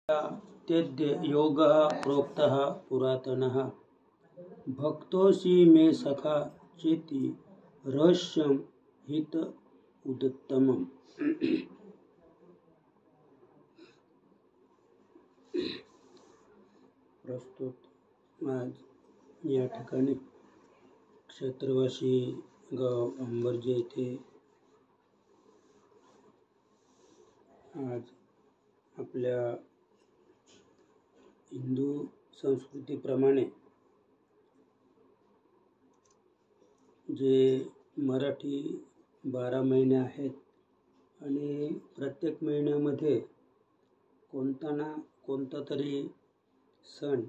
तेद्य योगः प्रोक्तः पुरातनः भक्तोऽसि मे सखा चेति रहस्यं हित उदत्तमम्। प्रस्तुत आज या ठिकाणी क्षेत्रवासी गाव अंबर्जे येथे आज आपल्या हिंदू संस्कृतीप्रमाणे जे मराठी 12 महिने आहेत आणि प्रत्येक महिन्यामध्ये कोणता ना कोणता तरी सण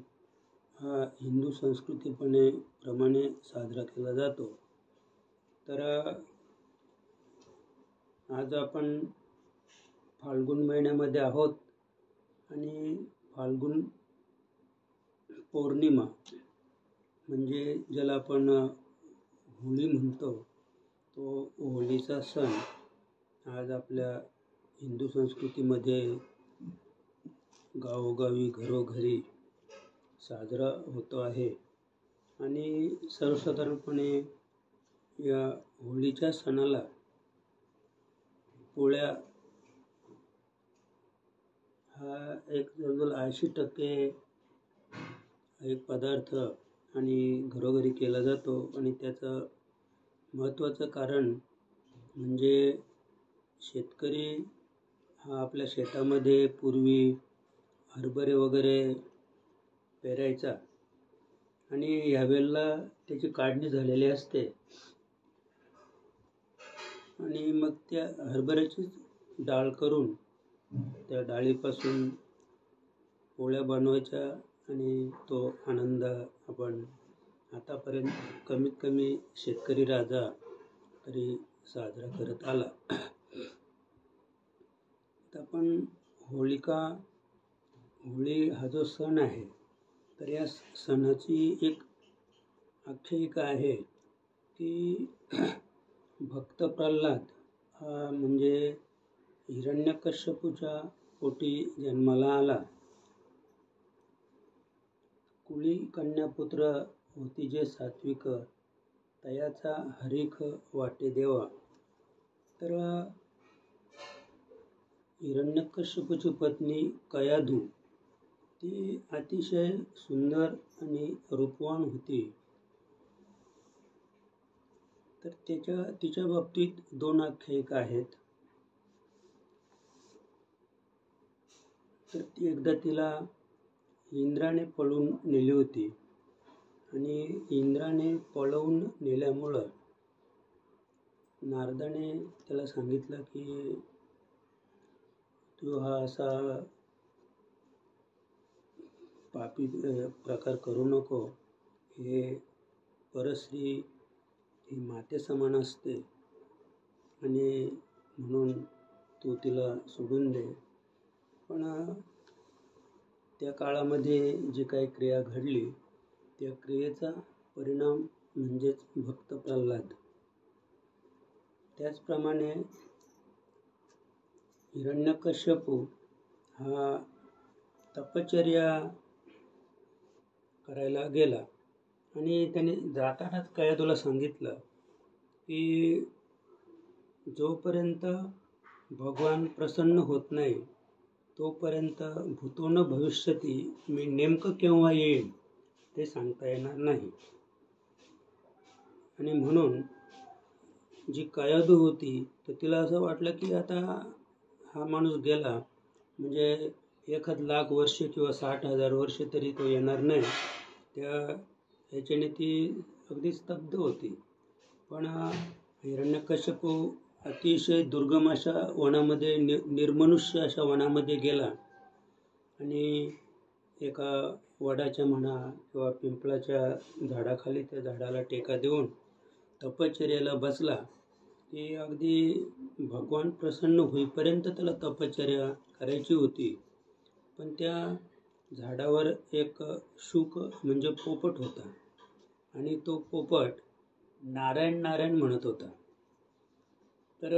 हा हिंदू संस्कृतीप्रमाणे साजरा केला जातो। तर आज आपण फाल्गुन महिन्यामध्ये आहोत आणि फाल्गुन पौर्णिमा म्हणजे ज्याला आपण होळी म्हणतो, तो होळीचा सण आज आपल्या हिंदू संस्कृतीमध्ये गावोगावी घरोघरी साजरा होतो आहे। आणि सर्वसाधारणपणे या होळीच्या सणाला पोळ्या हा एक जवळजवळ 80% एक पदार्थ आणि घरोघरी केला जातो। आणि त्याचं महत्त्वाचं कारण म्हणजे शेतकरी हा आपल्या शेतामध्ये पूर्वी हरभरे वगैरे पेरायचा आणि ह्यावेळेला त्याची काढणी झालेली असते आणि मग त्या हरभऱ्याची डाळ करून त्या डाळीपासून पोळ्या बनवायच्या आणि तो आनंद आपण आतापर्यंत कमीत कमी शेतकरी राजा तरी साजरा करत आला। तर आपण होळी हा जो सण आहे, तर या सणाची एक आख्यायिका आहे की भक्त प्रल्हाद हा म्हणजे हिरण्यकश्यपूच्या पोटी जन्माला आला। कुळी कन्यापुत्र होती जे सात्विक, तयाचा हरिख वाटे देवा। तर हिरण्यकश्यपूची पत्नी कयाधू ती अतिशय सुंदर आणि रूपवान होती। तर तिच्या बाबतीत 2 आख्यायिका आहेत। तर एकदा तिला इंद्राने पळवून नेली होती आणि इंद्राने पळवून नेल्यामुळं नारदाने त्याला सांगितलं की तू हा असा पापी प्रकार करू नको, हे परस्त्री ही माते समान असते आणि म्हणून तू तिला सोडून दे। पण त्या काळामध्ये जी काही क्रिया घडली, त्या क्रियेचा परिणाम म्हणजेच भक्त प्रल्हाद। त्याचप्रमाणे हिरण्यकश्यपू हा तपश्चर्या करायला गेला आणि त्याने जातानाच कयाधूला सांगितलं की जोपर्यंत भगवान प्रसन्न होत नाही तोपर्यंत भूतो न भविष्यती, मी नेमकं केव्हा येईल ते सांगता येणार नाही। आणि म्हणून जी कयाधू होती तर तिला असं वाटलं की आता हा माणूस गेला म्हणजे 1,00,000 वर्षे किंवा 60,000 वर्षे तरी तो येणार नाही, ह्याच्याने ती अगदी स्तब्ध होती। पण हिरण्यकश्यपू अतिशय दुर्गम अशा वनामध्ये, निर्मनुष्य अशा वनामध्ये गेला आणि एका वडाच्या म्हणा किंवा पिंपळाच्या झाडाखाली त्या झाडाला टेका देऊन तपश्चर्याला बसला की अगदी भगवान प्रसन्न होईपर्यंत त्याला तपश्चर्या करायची होती। पण त्या झाडावर एक शुक म्हणजे पोपट होता आणि तो पोपट नारायण नारायण म्हणत होता। तर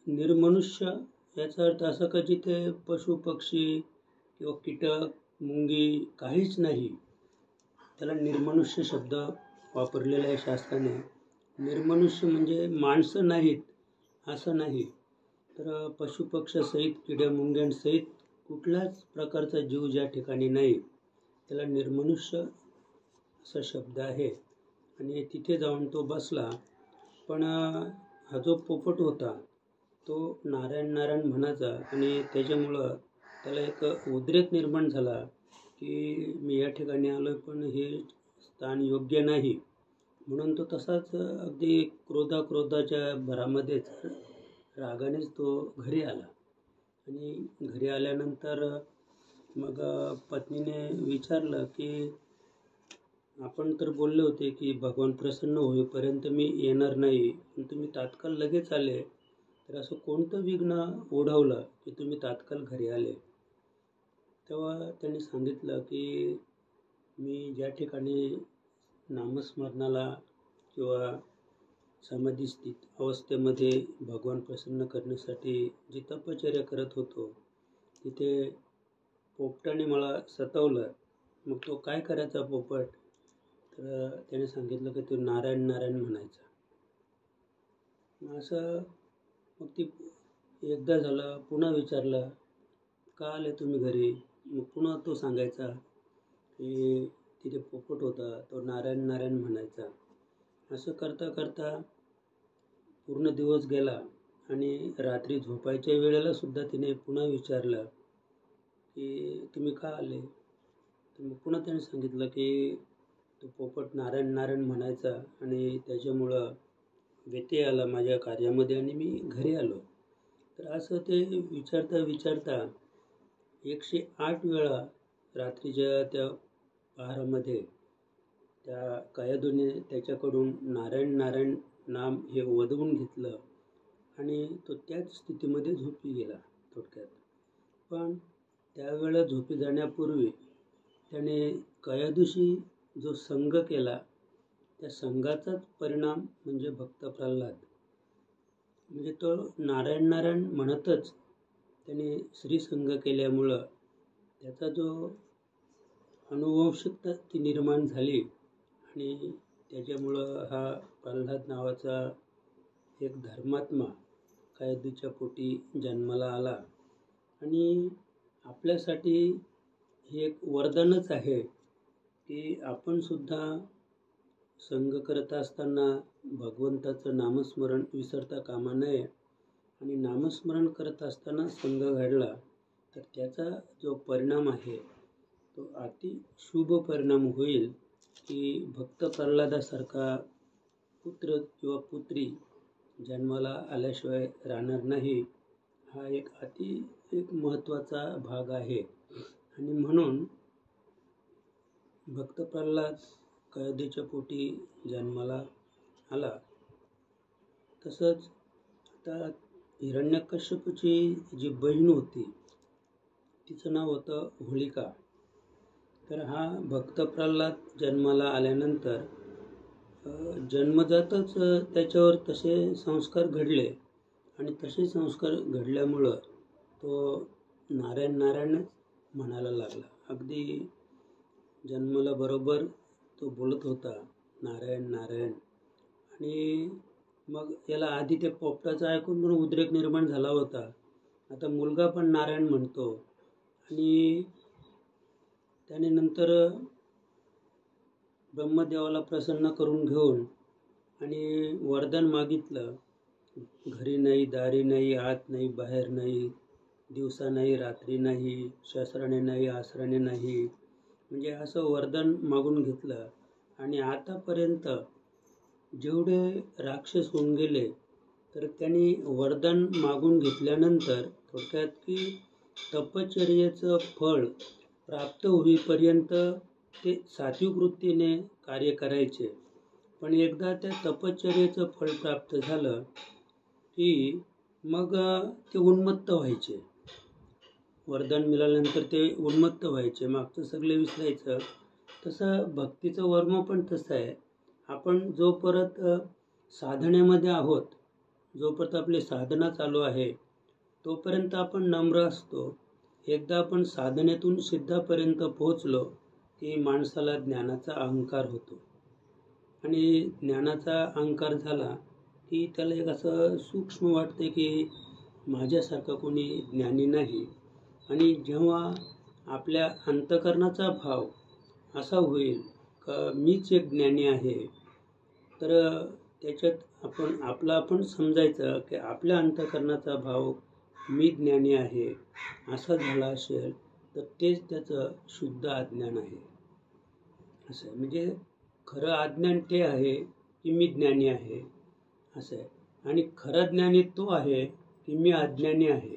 निर्मनुष्य याचा अर्थ असा का जिथे पशु पक्षी किंवा कीटक, मुंगी काहीच नाही. त्याला निर्मनुष्य शब्द वापरलेला आहे शास्त्राने. निर्मनुष्य म्हणजे माणसं नाहीत असं नाही, तर पशुपक्ष्यासहित, किड्या मुंग्यांसहित कुठल्याच प्रकारचा जीव ज्या ठिकाणी नाही त्याला निर्मनुष्य असा शब्द आहे. आणि तिथे जाऊन तो बसला. पण हा जो पोपट होता तो नारायण नारायण म्हणायचा आणि त्याच्यामुळं त्याला एक उद्रेक निर्माण झाला की मी या ठिकाणी आलो पण हे स्थान योग्य नाही. म्हणून तो तसाच अगदी क्रोधाच्या भरामध्येच रागानेच तो घरी आला. आणि घरी आल्यानंतर मग पत्नीने विचारलं की आपण तर बोलले होते की भगवान प्रसन्न होईपर्यंत मी येणार नाही, पण तुम्ही तात्काळ लगेच आले, तर असं कोणतं विघ्न ओढवलं की तुम्ही तात्काळ घरी आले? तेव्हा त्यांनी सांगितलं की मी ज्या ठिकाणी नामस्मरणाला किंवा समाधीस्थित अवस्थेमध्ये भगवान प्रसन्न करण्यासाठी जी तपश्चर्या करत होतो तिथे पोपटाने मला सतावलं. मग तो काय करायचा पोपट? तर त्याने सांगितलं की तो नारायण नारायण म्हणायचा. असं मग ती एकदा झालं, पुन्हा विचारलं का आले तुम्ही घरी? मग पुन्हा तो सांगायचा की तिथे पोपट होता तो नारायण नारायण म्हणायचा. असं करता करता पूर्ण दिवस गेला आणि रात्री झोपायच्या वेळेला सुद्धा तिने पुन्हा विचारलं की तुम्ही का आले? तर मग पुन्हा त्याने सांगितलं की तो पोपट नारायण नारायण म्हणायचा आणि त्याच्यामुळं व्यत्यय आला माझ्या कार्यामध्ये आणि मी घरी आलो. तर असं ते विचारता विचारता 108 वेळा रात्रीच्या त्या पहारामध्ये त्या कायाधूने त्याच्याकडून नारायण नारायण नाम हे वदवून घेतलं आणि तो त्याच स्थितीमध्ये झोपी गेला थोडक्यात. पण त्यावेळेला झोपी जाण्यापूर्वी त्याने कयादूशी जो संग केला त्या संघाचाच परिणाम म्हणजे भक्त प्रल्हाद. म्हणजे तो नारायण नारायण म्हणतच त्याने श्रीसंग केल्यामुळं त्याचा जो अनुवंशिकता ती निर्माण झाली आणि त्याच्यामुळं हा प्रल्हाद नावाचा एक धर्मात्मा कयादूच्या पोटी जन्माला आला. आणि आपल्यासाठी हे एक वरदानच आहे की आपण सुद्धा संग करत असताना भगवंताचं नामस्मरण विसरता कामा नये. आणि नामस्मरण करत असताना संग घडला तर त्याचा जो परिणाम आहे तो अति शुभ परिणाम होईल की भक्त प्रल्हादासारखा पुत्र किंवा पुत्री जन्माला आल्याशिवाय राहणार नाही. हा एक महत्त्वाचा भाग आहे. आणि म्हणून भक्त प्रल्हाद कयादूच्या पोटी जन्माला आला. तसंच आता हिरण्यकश्यपूची जी बहीण होती तिचं नाव होतं होलिका. तर हा भक्त प्रल्हाद जन्माला आल्यानंतर जन्मजातच त्याच्यावर तसे संस्कार घडले आणि तसे संस्कार घडल्यामुळं तो नारायण नारायणच म्हणायला लागला. अगदी जन्माला बरोबर तो बोलत होता नारायण नारायण. आणि मग याला आधी ते पोपटाचं ऐकून पण उद्रेक निर्माण झाला होता. आता मुलगा पण नारायण म्हणतो. आणि त्याने नंतर ब्रह्मदेवाला प्रसन्न करून घेऊन आणि वरदान मागितलं. घरी नाही, दारी नाही, आत नाही, बाहेर नाही, दिवसा नाही, रात्री नाही, शस्त्राने नाही, अस्त्राने नाही, म्हणजे असं वरदान मागून घेतलं. आणि आतापर्यंत जेवढे राक्षस होऊन गेले तर त्यांनी वरदान मागून घेतल्यानंतर थोडक्यात की तपश्चर्येचं फळ प्राप्त होईपर्यंत ते सात्विक वृत्तीने कार्य करायचे. पण एकदा त्या तपश्चर्येचं फळ प्राप्त झालं की मग ते उन्मत्त व्हायचे. वरदान मिळाल्यानंतर ते उन्मत्त व्हायचे, मागचं सगळे विसरायचं. तसं भक्तीचं वर्म पण तसं आहे. आपण जोपर्यंत साधनेमध्ये आहोत, जोपर्यंत आपली साधना चालू आहे तोपर्यंत आपण नम्र असतो. एकदा आपण साधनेतून सिद्धापर्यंत पोहोचलो की माणसाला ज्ञानाचा अहंकार होतो. आणि ज्ञानाचा अहंकार झाला की त्याला एक असं सूक्ष्म वाटते की माझ्यासारखा कोणी ज्ञानी नाही. आणि जेव्हा आपल्या अंतःकरणाचा भाव असा होईल का मीच एक ज्ञानी आहे, तर त्याच्यात आपण समजायचं की आपल्या अंतःकरणाचा भाव मी ज्ञानी आहे असा झाला असेल तर तेच त्याचं शुद्ध अज्ञान आहे. असं आहे. म्हणजे खरं अज्ञान ते आहे की मी ज्ञानी आहे असं आहे. आणि खरा ज्ञानी तो आहे की मी अज्ञानी आहे,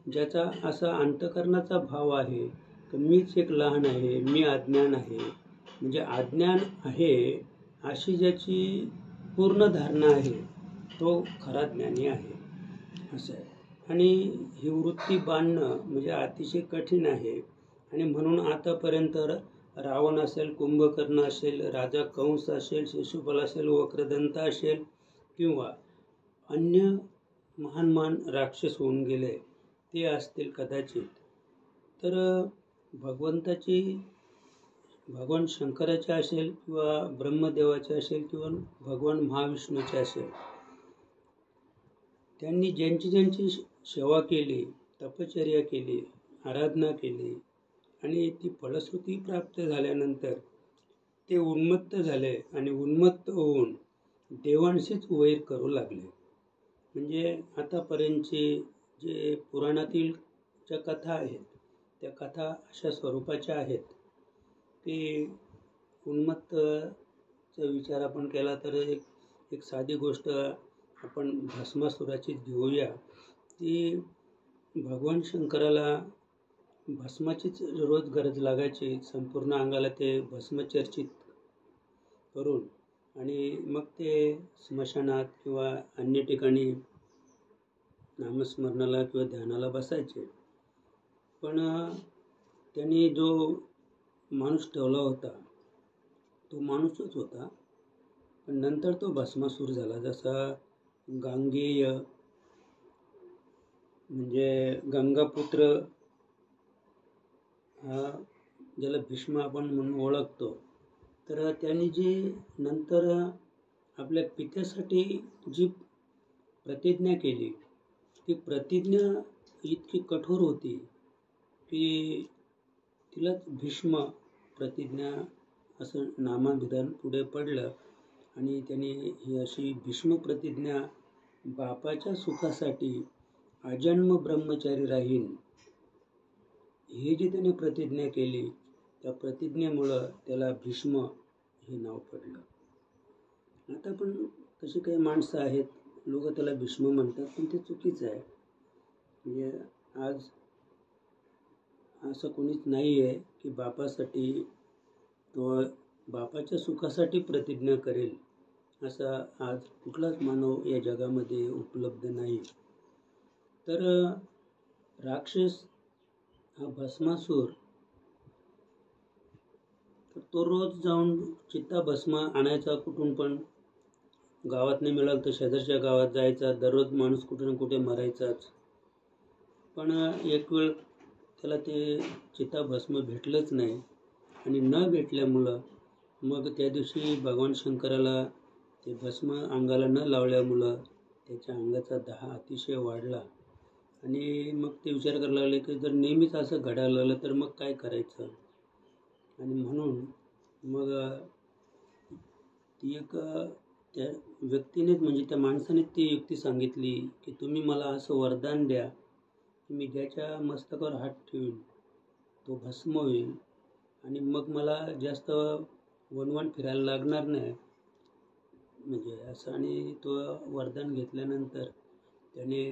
ज्याचा असा अंतःकरणाचा भाव आहे की मीच एक लहान आहे, मी अज्ञान आहे. म्हणजे अज्ञान आहे अशी ज्याची पूर्ण धारणा आहे तो खरा ज्ञानी आहे असं आहे. आणि ही वृत्ती बांधणं म्हणजे अतिशय कठीण आहे. आणि म्हणून आतापर्यंत रावण असेल, कुंभकर्ण असेल, राजा कंस असेल, शिशुपाल असेल, वक्रदंत असेल किंवा अन्य महान राक्षस होऊन गेले ते असतील कदाचित, तर भगवान शंकराचे असेल किंवा ब्रह्मदेवाचे असेल किंवा भगवान महाविष्णूचे असेल, त्यांनी ज्यांची सेवा केली, तपश्चर्या केली, आराधना केली आणि ती फलश्रुती प्राप्त झाल्यानंतर ते उन्मत्त झाले आणि उन्मत्त होऊन देवांशीच वैर करू लागले. म्हणजे आतापर्यंतचे जे पुराणातील ज्या कथा आहेत त्या कथा अशा स्वरूपाच्या आहेत की उन्मत्तचा विचार आपण केला तर एक साधी गोष्ट आपण भस्मासुराचीच घेऊया. ती भगवान शंकराला भस्माचीच रोज गरज लागायची. संपूर्ण अंगाला ते भस्म चर्चित करून आणि मग ते स्मशानात किंवा अन्य ठिकाणी नामस्मरणाला किंवा ध्यानाला बसायचे. पण त्यांनी जो माणूस ठेवला होता तो माणूसच होता, पण नंतर तो भस्मासूर झाला. जसा गांगेय म्हणजे गंगापुत्र हा ज्याला भीष्म आपण म्हणून ओळखतो, तर त्यांनी जी नंतर आपल्या पित्यासाठी जी प्रतिज्ञा केली ती प्रतिज्ञा इतकी कठोर होती की तिलाच भीष्म प्रतिज्ञा असं नामाभिधान पुढे पडलं. आणि त्यांनी ही अशी भीष्म प्रतिज्ञा बापाच्या सुखासाठी अजन्म ब्रह्मचारी राहीन ही जी त्याने प्रतिज्ञा केली त्या प्रतिज्ञेमुळं त्याला भीष्म हे नाव पडलं. आता पण तशी काही माणसं आहेत, लोक त्याला भीष्म म्हणतात, पण ते चुकीचं आहे. म्हणजे आज असं कोणीच नाही आहे की बापासाठी किंवा बापाच्या सुखासाठी प्रतिज्ञा करेल असा आज कुठलाच मानव या जगामध्ये उपलब्ध नाही. तर राक्षस हा भस्मासूर तर तो रोज जाऊन चित्ताभस्म आणायचा कुठून पण. गावात नाही मिळालं तर शेजारच्या गावात जायचा. दररोज माणूस कुठे ना कुठे मरायचाच. पण एक वेळ त्याला ते चिताभस्म भेटलंच नाही. आणि न भेटल्यामुळं मग त्या दिवशी भगवान शंकराला ते भस्म अंगाला न लावल्यामुळं त्याच्या अंगाचा दाह अतिशय वाढला. आणि मग ते विचार करायला लागले की जर नेहमीच असं घडायला लागलं तर मग काय करायचं. आणि म्हणून मग ती एक त्या व्यक्तीनेच म्हणजे त्या माणसानेच ती युक्ती सांगितली की तुम्ही मला असं वरदान द्या की मी ज्याच्या मस्तकावर हात ठेवीन तो भस्म होईल आणि मग मला जास्त वनवन फिरायला लागणार नाही. म्हणजे असं. आणि तो वरदान घेतल्यानंतर त्याने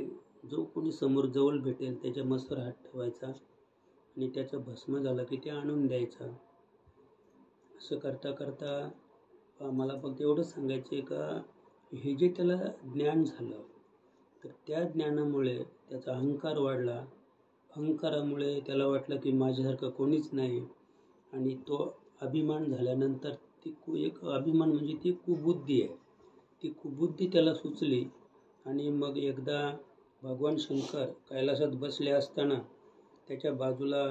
जो कोणी समोर जवळ भेटेल त्याच्या मस्तकावर हात ठेवायचा आणि त्याचं भस्म झालं की ते आणून द्यायचा. असं करता करता मला फक्त एवढंच सांगायचं आहे का हे जे त्याला ज्ञान झालं तर त्या ज्ञानामुळे त्याचा अहंकार वाढला. अहंकारामुळे त्याला वाटलं की माझ्यासारखं कोणीच नाही. आणि तो अभिमान झाल्यानंतर ती एक अभिमान म्हणजे ती कुबुद्धी आहे. ती कुबुद्धी त्याला सुचली. आणि मग एकदा भगवान शंकर कैलासात बसले असताना त्याच्या बाजूला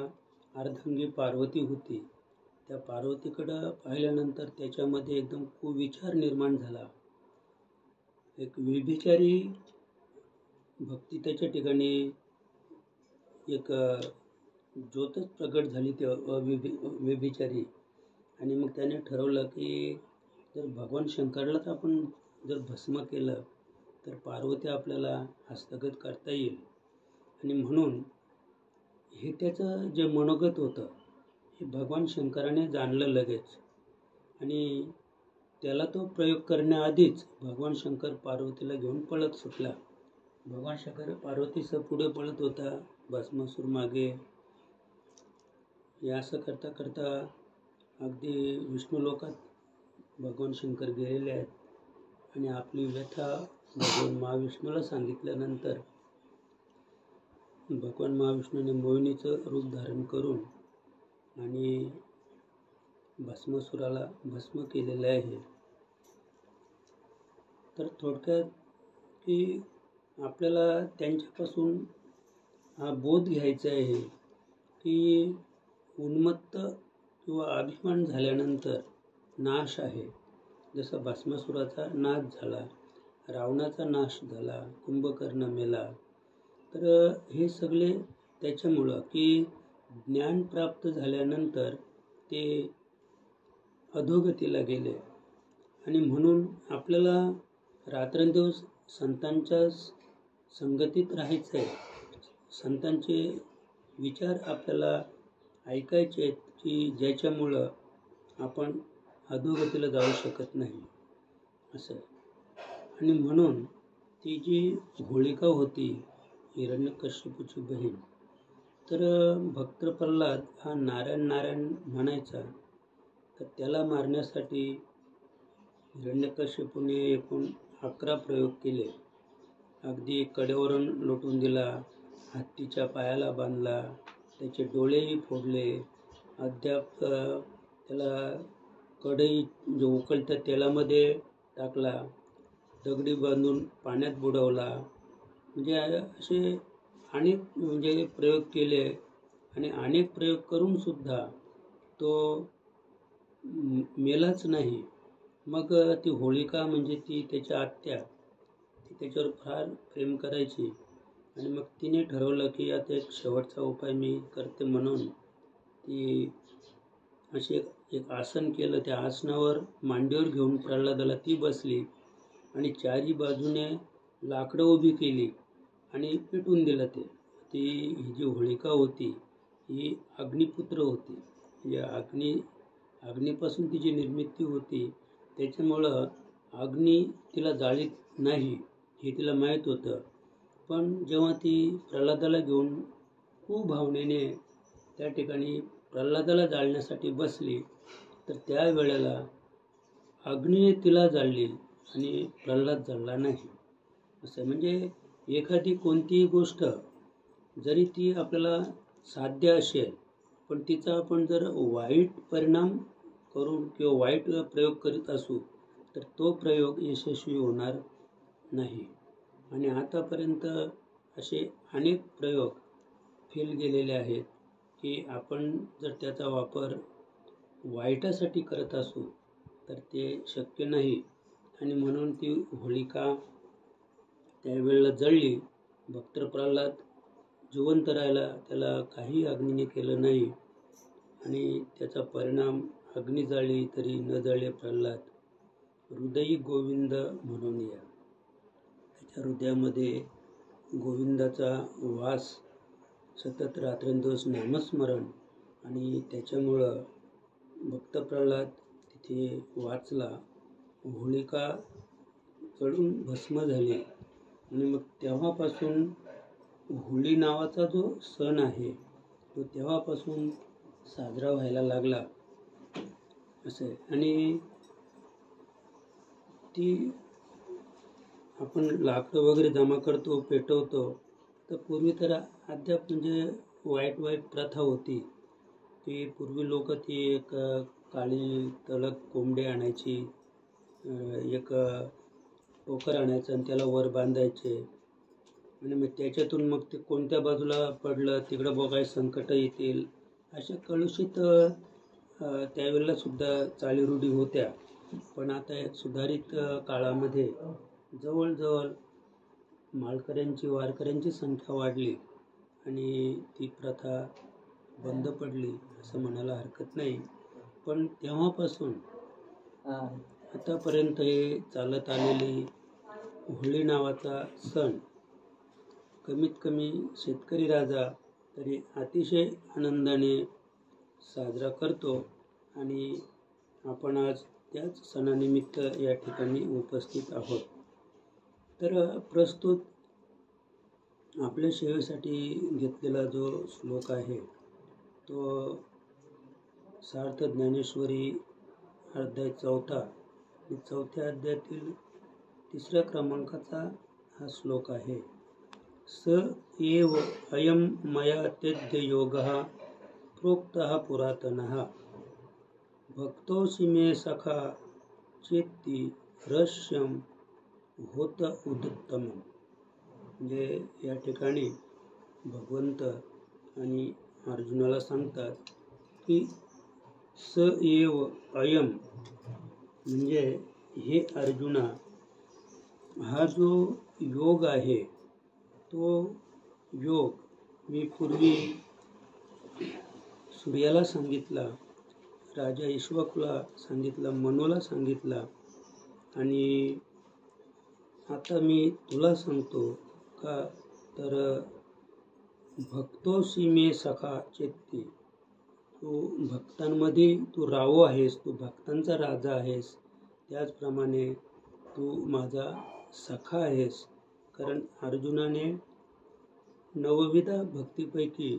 अर्धांगी पार्वती होती. त्या पार्वतीकडं पाहिल्यानंतर त्याच्यामध्ये एकदम कुविचार निर्माण झाला. एक व्यभिचारी भक्ती त्याच्या ठिकाणी एक ज्योतच प्रगट झाली ती व्यभिचारी. आणि मग त्याने ठरवलं की जर भगवान शंकरालाच आपण जर भस्म केलं तर पार्वती आपल्याला हस्तगत करता येईल. आणि म्हणून हे त्याचं जे मनोगत होतं हे भगवान शंकराने जाणलं लगेच. आणि त्याला तो प्रयोग करण्याआधीच भगवान शंकर पार्वतीला घेऊन पळत सुटला. भगवान शंकर पार्वतीसह पुढे पळत होता, भस्मासूर मागे. हे असं करता करता अगदी विष्णू लोकात भगवान शंकर गेलेले आहेत. आणि आपली व्यथा भगवान महाविष्णूला सांगितल्यानंतर भगवान महाविष्णूने मोहिनीचं रूप धारण करून आणि भस्मासुराला भस्म केलेलं आहे. तर थोडक्यात की आपल्याला त्यांच्यापासून हा बोध घ्यायचा आहे की उन्मत्त किंवा अभिमान झाल्यानंतर नाश आहे. जसा भस्मासुराचा नाश झाला, रावणाचा नाश झाला, कुंभकर्ण मेला. तर हे सगळे त्याच्यामुळं की ज्ञान प्राप्त झाल्यानंतर ते अधोगतीला गेले. आणि म्हणून आपल्याला रात्रंदिवस संतांच्या संगतीत राहायचं आहे. संतांचे विचार आपल्याला ऐकायचे आहेत की ज्याच्यामुळं आपण अधोगतीला जाऊ शकत नाही असं. आणि म्हणून ती जी होलिका होती हिरण्यकश्यपूची बहीण, तर भक्त प्रल्हाद हा नारायण नारायण म्हणायचा. तर त्याला मारण्यासाठी हिरण्यकश्यपूने एकूण 11 प्रयोग केले. अगदी कडेवरून लोटून दिला, हत्तीच्या पायाला बांधला, त्याचे डोळेही फोडले, अद्याप त्याला कढई जो उकळत्या तेलामध्ये टाकला, दगडी बांधून पाण्यात बुडवला. म्हणजे असे अनेक प्रयोग केले. आणि अनेक प्रयोग करून सुद्धा तो मेलाच नाही. मग ती होलिका म्हणजे ती त्याची आत्या, ती त्याच्यावर फार प्रेम करायची. आणि मग तिने ठरवलं की आता एक शेवटचा उपाय मी करते म्हणून ती असे एक आसन केलं. त्या आसनावर मांडीवर घेऊन प्रल्हादाला ती बसली आणि चारी बाजूने लाकडं उभी केली आणि पेटून दिलं ते. ही जी होलिका होती ही अग्निपुत्र होती. म्हणजे अग्नीपासून तिची निर्मिती होती. त्याच्यामुळं अग्नी तिला जाळीत नाही हे तिला माहीत होतं. पण जेव्हा ती प्रल्हादाला घेऊन खूप भावनेने त्या ठिकाणी प्रल्हादाला जाळण्यासाठी बसली तर त्यावेळेला अग्नीने तिला जाळली आणि प्रल्हाद जळला नाही. असं म्हणजे एखादी कोणतीही गोष्ट जरी ती आपल्याला साध्य असेल पण तिचा आपण जर वाईट परिणाम करून किंवा वाईट प्रयोग करीत असू तर तो प्रयोग यशस्वी होणार नाही. आणि आतापर्यंत असे अनेक प्रयोग फेल गेलेले आहेत की आपण जर त्याचा वापर वाईटासाठी करत असू तर ते शक्य नाही. आणि म्हणून ती होलिका त्यावेळेला जळली. भक्त प्रल्हाद जिवंत राहिला, त्याला काही अग्नीने केलं नाही. आणि त्याचा परिणाम अग्नी जाळली तरी न जळले प्रल्हाद. हृदयी गोविंद म्हणून या. त्याच्या हृदयामध्ये गोविंदाचा वास, सतत रात्रंदिवस नामस्मरण. आणि त्याच्यामुळं भक्त प्रल्हाद तिथे वाचला. होलिका जळून भस्म झाली. आणि मग तेव्हापासून होळी नावाचा जो सण आहे तो तेव्हापासून साजरा व्हायला लागला असं आहे. आणि ती आपण लाकडं वगैरे जमा करतो, पेटवतो. तर पूर्वी तर अद्याप वाईट प्रथा होती की पूर्वी लोक ती एक काळी तळक कोंबडी आणायची, एक टोकर आणायचं आणि त्याला वर बांधायचे. आणि मग त्याच्यातून मग ते कोणत्या बाजूला पडलं तिकडं बघाय संकट येतील अशा कलुषित त्यावेळेला सुद्धा चालीरूढी होत्या. पण आता या सुधारित काळामध्ये जवळजवळ माळकऱ्यांची वारकऱ्यांची संख्या वाढली आणि ती प्रथा बंद पडली असं म्हणायला हरकत नाही. पण तेव्हापासून आतापर्यंत हे चालत आलेली होळी नावाचा सण कमीत कमी शेतकरी राजा तरी अतिशय आनंदाने साजरा करतो आणि आपण आज त्याच सणानिमित्त या ठिकाणी उपस्थित आहोत. तर प्रस्तुत आपल्या सेवेसाठी घेतलेला जो श्लोक आहे तो सार्थ ज्ञानेश्वरी अध्याय 4 आणि 4थ्या अध्यायातील 3ऱ्या क्रमांकाचा हा श्लोक आहे. स एव अयम मया तेद्य योगः प्रोक्तः पुरातनः भक्तोऽसि मे सखा चेत्ती रहस्यम होत उदत्तम. म्हणजे या ठिकाणी भगवंत आणि अर्जुनाला सांगतात की स एव अयम म्हणजे हे अर्जुना, हा जो योग आहे तो योग मी पूर्वी सूर्याला सांगितला, राजा इक्ष्वाकूला सांगितला, मनूला सांगितला आणि आता मी तुला सांगतो का. तर भक्तोऽसि मे सखा चेत्ती, तू भक्तांमध्ये तू रावो आहेस, तू भक्तांचा राजा आहेस, त्याचप्रमाणे तू माझा सखा आहेस. कारण अर्जुनाने नवविधा भक्तीपैकी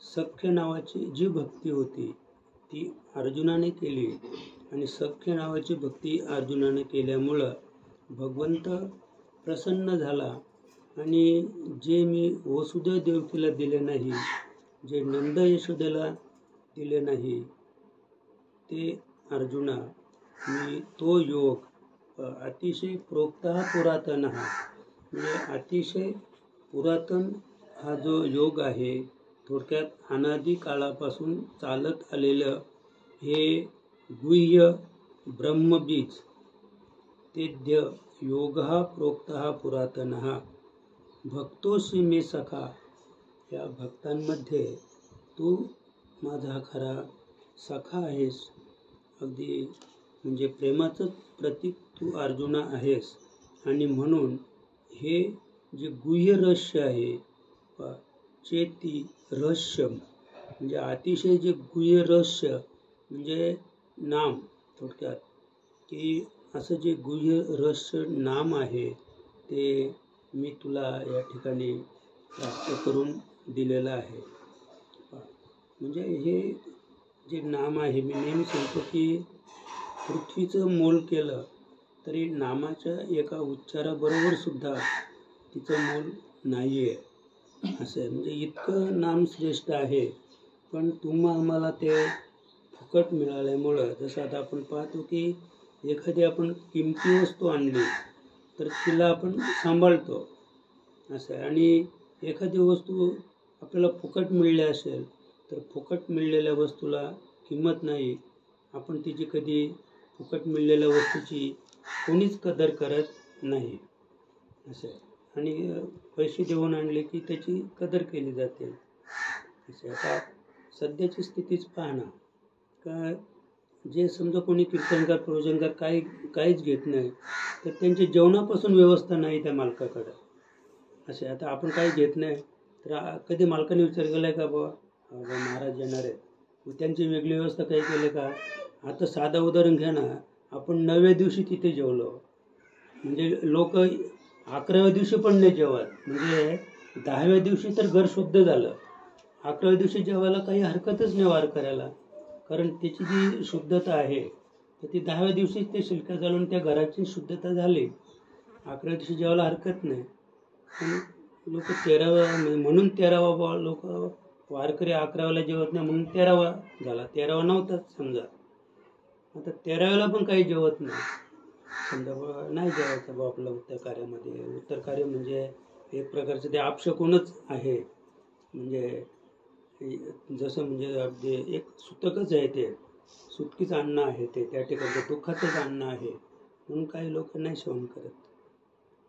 सख्य नावाची जी भक्ती होती ती अर्जुनाने केली आणि सख्य नावाची भक्ती अर्जुनाने केल्यामुळं भगवंत प्रसन्न झाला आणि जे मी वसुदेव देवकीला दिले नाही, जे नंद यशोदेला दिले नाही, ते अर्जुना मी तो योग अतिशय प्रोक्तः पुरातन म्हणजे अतिशय पुरातन हा जो योग आहे, थोडक्यात अनादी काळापासून चालत आलेलं हे गुह्य ब्रह्मबीज तेद्य योगः प्रोक्तः पुरातनः भक्तोऽसि मे सखा, या भक्तांमध्ये तू माझा खरा सखा आहेस. अगदी म्हणजे प्रेमाचं प्रतीक तू अर्जुना आहेस. आणि म्हणून हे जे गुह्य रहस्य आहे चेती रहस्य म्हणजे अतिशय जे गुह्य रहस्य म्हणजे नाम, थोडक्यात की असं जे गुह्य रहस्य नाम आहे ते मी तुला या ठिकाणी प्राप्त करून दिलेलं आहे. म्हणजे हे जे नाम आहे, मी नेहमी सांगतो की पृथ्वीचं मोल केलं तरी नामाच्या एका उच्चाराबरोबर सुद्धा तिचं मोल नाही आहे. असं आहे, म्हणजे इतकं नाम श्रेष्ठ आहे. पण आम्हाला ते फुकट मिळाल्यामुळं, जसं आता आपण पाहतो की एखादी आपण किमती वस्तू आणली तर तिला आपण सांभाळतो असं आहे. आणि एखादी वस्तू आपल्याला फुकट मिळली असेल तर फुकट मिळलेल्या वस्तूला किंमत नाही, आपण तिची कधी फुकट मिळलेल्या वस्तूची कोणीच कदर करत नाही असं आहे. आणि पैसे देऊन आणले की त्याची कदर केली जाते असे. आता सध्याची स्थितीच पाहणं का, जे समजा कोणी कीर्तनकार प्रवचनकार काहीच घेत नाही तर त्यांच्या जेवणापासून व्यवस्था नाही त्या मालकाकडं असे. आता आपण काही घेत नाही तर कधी मालकाने विचार केला आहे का बाबा महाराज येणार आहेत मग त्यांची वेगळी व्यवस्था काही केली का. आता साधं उदाहरण घ्या ना, आपण 9व्या दिवशी तिथे जेवलो म्हणजे लोक 11व्या दिवशी पण नाही जेवत, म्हणजे 10व्या दिवशी तर घर शुद्ध झालं, 11व्या दिवशी जेवायला काही हरकतच नाही वारकऱ्याला. कारण त्याची जी शुद्धता आहे तर ती 10व्या दिवशीच ते शिलका घालून त्या घराची शुद्धता झाली, 11व्या दिवशी जेवायला हरकत नाही. लोक 13व्या म्हणून 13वा लोक वारकरी 11व्याला जेवत नाही म्हणून 13वा झाला, 13वा नव्हताच समजा. आता 13व्याला पण काही जेवत नाही समजा, नाही जेवायचं बा आपलं उत्तर कार्यामध्ये. उत्तर कार्य म्हणजे एक प्रकारचं ते अपशकुनच आहे. म्हणजे जसं म्हणजे अगदी एक सूतकच आहे ते, सुटकीच अन्न आहे ते, त्या ठिकाणी दुःखाचंच अन्न आहे, म्हणून काही लोक नाही सहन करत.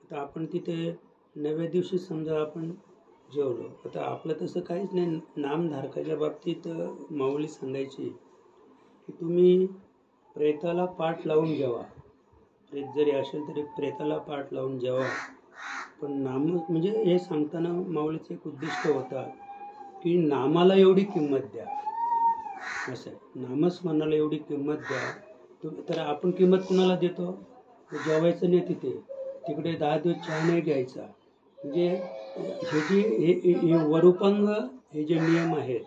आता आपण तिथे 9व्या दिवशी समजा आपण जेवलो, आता आपलं तसं काहीच नाही. नामधारकाच्या बाबतीत माऊली सांगायची की तुम्ही प्रेताला पाठ लावून जेवा. प्रेत जरी असेल तरी प्रेताला पाठ लावून जेवा. पण नाम म्हणजे हे सांगताना माऊलीचं एक उद्दिष्ट होता की नामाला एवढी किंमत द्या. असं आहे, नामस्मरणाला एवढी किंमत द्या. तर आपण किंमत कुणाला देतो? जेवायचं नाही तिथे, तिकडे 10 दिवस चहा नाही घ्यायचा. म्हणजे हे वरूपांग, हे जे नियम आहेत,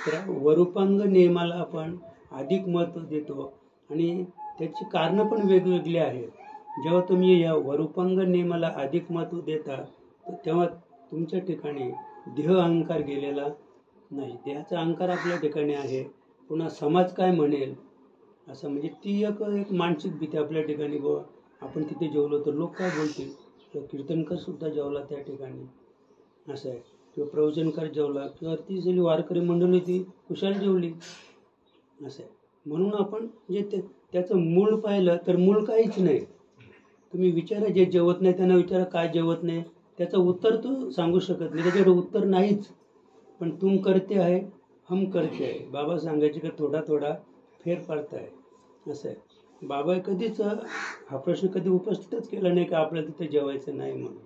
तर वरूपांग नियमाला आपण अधिक महत्त्व देतो आणि त्याची कारणं पण वेगवेगळी आहेत. जेव्हा तुम्ही या वरूपांग नियमाला अधिक महत्त्व देता तेव्हा तुमच्या ठिकाणी देह अहंकार गेलेला नाही. देहाचा अहंकार आपल्या ठिकाणी आहे. पुन्हा समाज काय म्हणेल असं, म्हणजे ती एक मानसिक भीती आपल्या ठिकाणी. बुवा आपण तिथे जेवलो तर लोक काय बोलतील. किंवा कीर्तनकर सुद्धा जेवला त्या ठिकाणी, असं आहे. किंवा प्रवचनकार जेवला, किंवा ती जी वारकरी मंडळी ती कुशाल जेवली, असं आहे. म्हणून आपण जे त्याचं मूळ पाहिलं तर मूळ काहीच नाही. तुम्ही विचारा, जे जेवत नाही त्यांना विचारा काय जेवत नाही, त्याचं उत्तर तो सांगू शकत नाही, त्याच्याकडे उत्तर नाहीच. पण तुम करते आहे, हम करते आहे. बाबा सांगायचे की थोडा थोडा फेर पडता आहे, असं आहे. बाबा कधीच हा प्रश्न कधी उपस्थितच केला नाही की आपल्याला तिथे जेवायचं नाही म्हणून.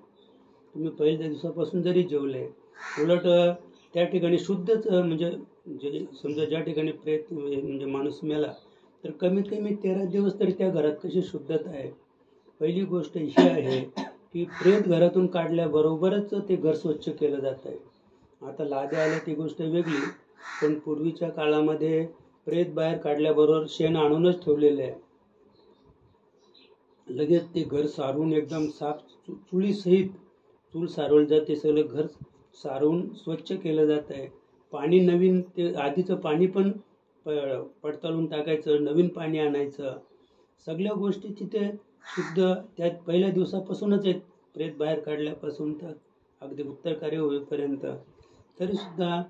तुम्ही पहिल्या दिवसापासून जरी जेवले, उलट त्या ठिकाणी शुद्धच, म्हणजे जे समजा ज्या ठिकाणी प्रेत म्हणजे माणूस मेला तर कमीत कमी 13 दिवस तरी त्या घरात कशी शुद्धता आहे. पहिली गोष्ट ही आहे की प्रेत घरातून काढल्याबरोबरच ते घर स्वच्छ केलं जात आहे. आता लाद्या आल्या ती गोष्ट वेगळी, पण पूर्वीच्या काळामध्ये प्रेत बाहेर काढल्याबरोबर शेण आणूनच ठेवलेलं आहे. लगेच ते घर सारवून एकदम साफ चुलीसहित चूल सारवलं जाते, सगळं घर सारवून स्वच्छ केलं जात आहे. पाणी नवीन, ते आधीचं पाणी पण पडताळून टाकायचं, नवीन पाणी आणायचं. सगळ्या गोष्टी तिथे शुद्ध त्यात पहिल्या दिवसापासूनच आहेत. प्रेत बाहेर काढल्यापासून तर अगदी उत्तर कार्य होईपर्यंत. तरीसुद्धा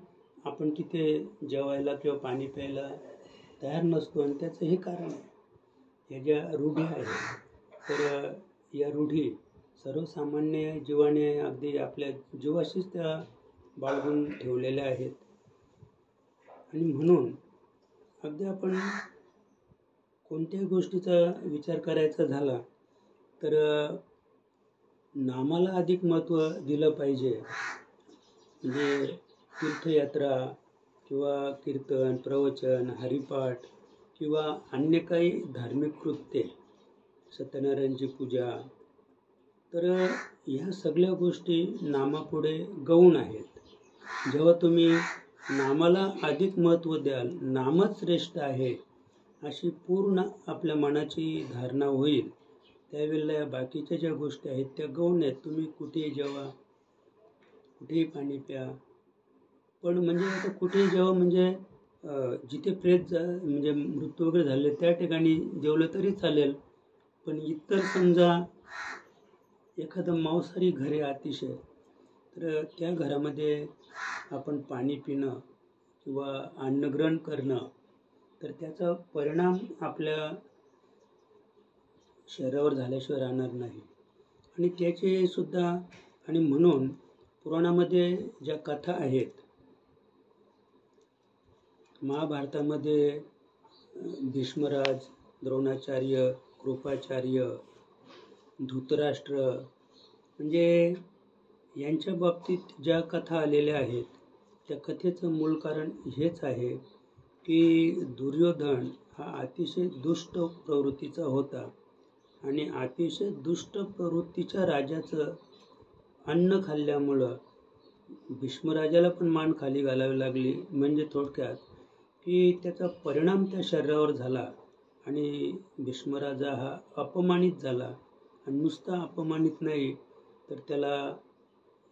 आपण तिथे जेवायला किंवा पाणी प्यायला तयार नसतो. आणि त्याचं हे कारण आहे, हे ज्या रूढी आहेत, तर या रूढी सर्वसामान्य जीवाने अगदी आपल्या जीवाशीच त्या बाळगून ठेवलेल्या आहेत. आणि म्हणून अगदी आपण कोणत्याही गोष्टीचा विचार करायचा झाला तर नामाला अधिक महत्त्व दिलं पाहिजे. म्हणजे तीर्थयात्रा किंवा कीर्तन, प्रवचन, हरिपाठ किंवा अन्य काही धार्मिक कृत्ये, सत्यनारायणची पूजा, तर ह्या सगळ्या गोष्टी नामापुढे गौण आहेत. जेव्हा तुम्ही नामाला अधिक महत्त्व द्याल, नामच श्रेष्ठ आहे अशी पूर्ण आपल्या मनाची धारणा होईल, त्यावेळेला या बाकीच्या ज्या गोष्टी आहेत त्या गौण आहेत. तुम्ही कुठेही जेवा, कुठेही पाणी प्या, पण म्हणजे आता कुठेही जेवा म्हणजे जिथे प्रेत म्हणजे मृत्यू वगैरे झाले त्या ठिकाणी जेवलं तरी चालेल. पण इतर समजा एखादं मांसाहारी घर आहे अतिशय, तर त्या घरामध्ये आपण पाणी पिणं किंवा अन्नग्रहण करणं, तर त्याचा परिणाम आपल्या शरीरावर झाल्याशिवाय राहणार नाही. आणि त्याचे सुद्धा, आणि म्हणून पुराणामध्ये ज्या कथा आहेत, महाभारतामध्ये भीष्मराज, द्रोणाचार्य, कृपाचार्य, धृतराष्ट्र, म्हणजे यांच्या बाबतीत ज्या कथा आलेल्या आहेत, त्या कथेचं मूळ कारण हेच आहे की दुर्योधन हा अतिशय दुष्ट प्रवृत्तीचा होता. आणि अतिशय दुष्ट प्रवृत्तीच्या राजाचं अन्न खाल्ल्यामुळं भीष्मराजाला पण मान खाली घालावी लागली. म्हणजे थोडक्यात की त्याचा परिणाम त्या शरीरावर झाला आणि भीष्मराजा हा अपमानित झाला. आणि नुसता अपमानित नाही तर त्याला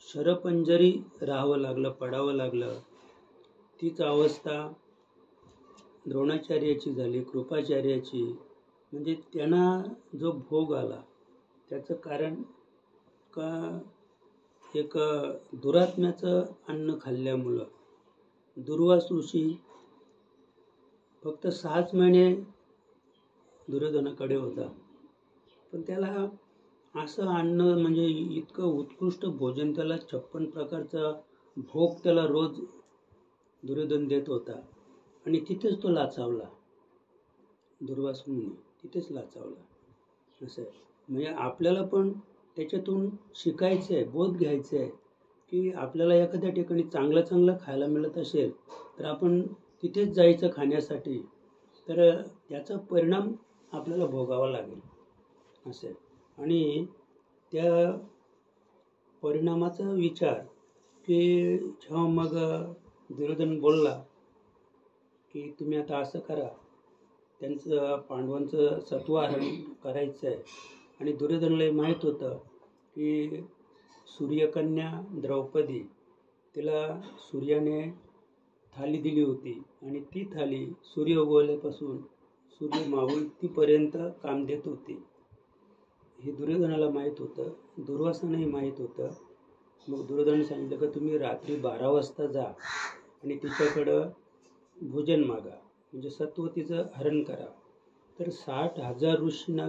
शरपंजरी राहावं लागलं, पडावं लागलं. तीच अवस्था द्रोणाचार्याची झाली, कृपाचार्याची. म्हणजे त्यांना जो भोग आला त्याचं कारण का एक दुरात्म्याचं अन्न खाल्ल्यामुळं दुर्वास ऋषी फक्त 6च महिने दुर्योधनाकडे होता, पण त्याला असं अन्न म्हणजे इतकं उत्कृष्ट भोजन, त्याला 56 प्रकारचा भोग त्याला रोज दुर्योधन देत होता आणि तिथेच तो लाचावला. दुर्वास मुनी तिथेच लाचावला. असं आहे. म्हणजे आपल्याला पण त्याच्यातून शिकायचं आहे, बोध घ्यायचं आहे की आपल्याला एखाद्या ठिकाणी चांगलं चांगलं खायला मिळत असेल तर आपण तिथेच जायचं खाण्यासाठी, तर त्याचा परिणाम आपल्याला भोगावा लागेल. असं आहे. आणि त्या परिणामाचा विचार की जेव्हा मग दुर्योधन बोलला की तुम्ही आता असं करा, त्यांचं पांडवांचं सत्वाहरण करायचं आहे. आणि दुर्योधनाला माहीत होतं की सूर्यकन्या द्रौपदी, तिला सूर्याने थाली दिली होती आणि ती थाली सूर्य उगवल्यापासून सूर्य मावळतीपर्यंत काम देत होती. हे दुर्योधनाला माहीत होतं, दुर्वासालाही माहीत होतं. मग दुर्योधनाने सांगितलं की तुम्ही रात्री 12 वाजता जा आणि तिच्याकडं भोजन मागा, म्हणजे सत्वतीचं हरण करा. तर 60,000 ऋषींना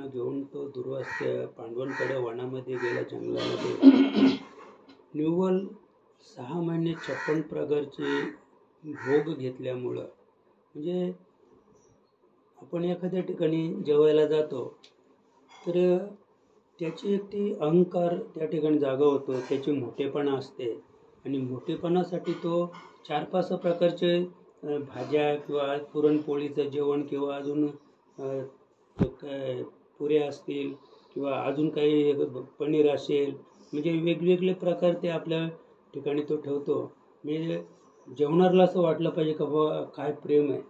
घेऊन तो दुर्वास पांडवांकडे वनामध्ये गेला, जंगलामध्ये. निव्वळ 6 महिने 56 प्रकारचे भोग घेतल्यामुळं, म्हणजे आपण एखाद्या ठिकाणी जेवायला जातो तर त्याची एक ती अहंकार त्या ठिकाणी जागा होतो, त्याची मोठेपणा असते आणि मोठेपणासाठी तो 4-5 प्रकारचे भाज्या किंवा पुरणपोळीचं जेवण किंवा अजून पुऱ्या असतील किंवा अजून काही पनीर असेल, म्हणजे वेगवेगळे प्रकार ते आपल्या ठिकाणी तो ठेवतो. म्हणजे जेवणाला असं वाटलं पाहिजे का बाबा काय प्रेम आहे.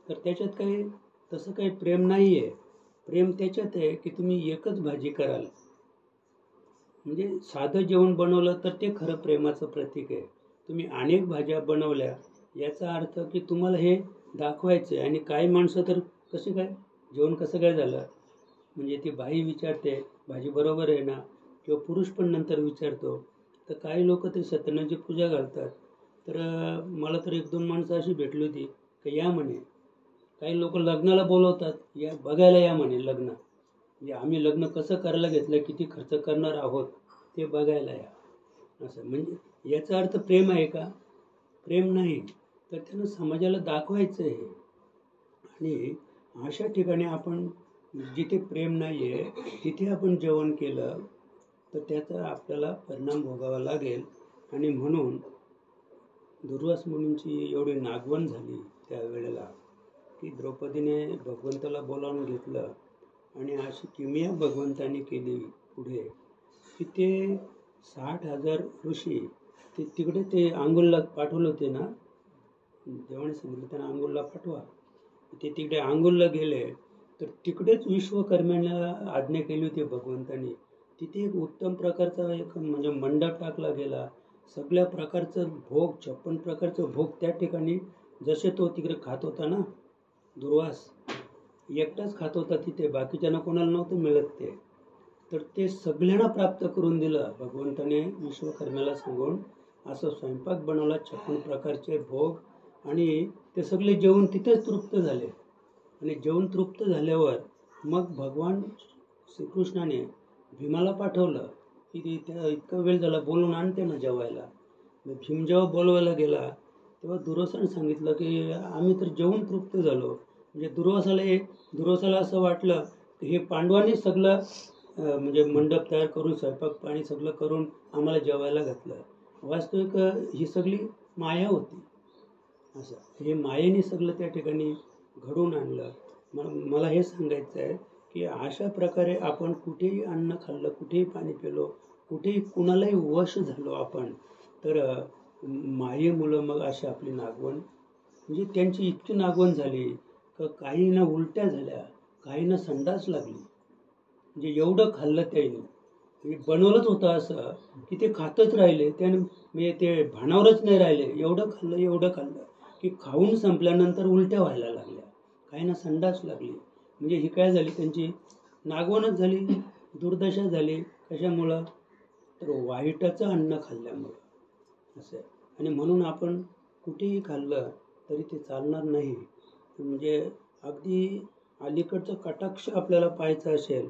तर त्याच्यात काही तसं काही प्रेम नाही आहे. प्रेम त्याच्यात आहे की तुम्ही एकच भाजी कराल, म्हणजे साधं जेवण बनवलं तर ते खरं प्रेमाचं प्रतीक आहे. तुम्ही अनेक भाज्या बनवल्या याचा अर्थ की तुम्हाला हे दाखवायचं आहे. आणि काही माणसं तर कसे काय जेवण कसं काय झालं, म्हणजे ती बाई विचारते भाजी बरोबर आहे ना, किंवा पुरुष पण नंतर विचारतो. तर काही लोक ते सत्यनारायणाची पूजा घालतात. तर मला तर 1-2 माणसं अशी भेटली होती की या म्हणे, काही लोक लग्नाला बोलवतात, या बघायला या म्हणे लग्न, म्हणजे आम्ही लग्न कसं करायला घेतलं, किती खर्च करणार आहोत ते बघायला या. असं म्हणजे याचा अर्थ प्रेम आहे का? प्रेम नाही. तर त्यानं समाजाला दाखवायचं आहे. आणि अशा ठिकाणी आपण जिथे प्रेम नाही आहे तिथे आपण जेवण केलं तर त्याचा आपल्याला परिणाम भोगावा लागेल. आणि म्हणून दुर्वास मुनींची एवढी नागवण झाली त्यावेळेला की द्रौपदीने भगवंताला बोलावून घेतलं आणि अशी किमया भगवंताने केली पुढे की ते 60,000 ऋषी ते तिकडे ते आंगुलला पाठवलं होते ना, देवाने सांगितलं त्यांना आंगुलला पाठवा. ते तिकडे आंगुलला गेले तर तिकडेच विश्वकर्म्याला आज्ञा केली होती भगवंतानी. तिथे एक उत्तम प्रकारचा एक म्हणजे मंडप टाकला गेला. सगळ्या प्रकारचं भोग, 56 प्रकारचं भोग त्या ठिकाणी, जसे तो तिकडे खात होता ना दुर्वास, एकटाच खात होता तिथे, बाकीच्यांना कोणाला नव्हतं मिळत ते. तर ते सगळ्यांना प्राप्त करून दिलं भगवंताने विश्वकर्म्याला सांगून. असं स्वयंपाक बनवला 56 प्रकारचे भोग आणि ते सगळे जेवून तिथेच तृप्त झाले. आणि जेवून तृप्त झाल्यावर मग भगवान श्रीकृष्णाने भीमाला पाठवलं की त्या इतका वेळ झाला, बोलून आणते ना जेवायला. भीम जेव्हा बोलवायला गेला तेव्हा दुर्वासाने सांगितलं की आम्ही तर जेवून तृप्त झालो. म्हणजे दुर्वासाला असं वाटलं की हे पांडवांनी सगळं म्हणजे मंडप तयार करून स्वयंपाक पाणी सगळं करून आम्हाला जेवायला घातलं. वास्तविक ही सगळी माया होती. असं हे मायेने सगळं त्या ठिकाणी घडवून आणलं. मला हे सांगायचं आहे की अशा प्रकारे आपण कुठेही अन्न खाल्लं, कुठेही पाणी पिलो, कुठेही कुणालाही वश झालो आपण, तर मायेमुळं मग अशी आपली नागवण, म्हणजे त्यांची इतकी नागवण झाली का काहींना उलट्या झाल्या, काहींना संडास लागली. म्हणजे एवढं खाल्लं त्यांनी, म्हणजे बनवलंच होतं असं की ते खातच राहिले, त्याने म्हणजे ते भानावरच नाही राहिले. एवढं खाल्लं की खाऊन संपल्यानंतर उलट्या व्हायला लागल्या, काहींना संडास लागली. म्हणजे ही काय झाली, त्यांची नागवणच झाली, दुर्दशा झाली. कशामुळं? तर वाईटाचं अन्न खाल्ल्यामुळं असं आहे. आणि म्हणून आपण कुठेही खाल्लं तरी ते चालणार नाही. म्हणजे अगदी अलीकडचं कटाक्ष आपल्याला पाहायचं असेल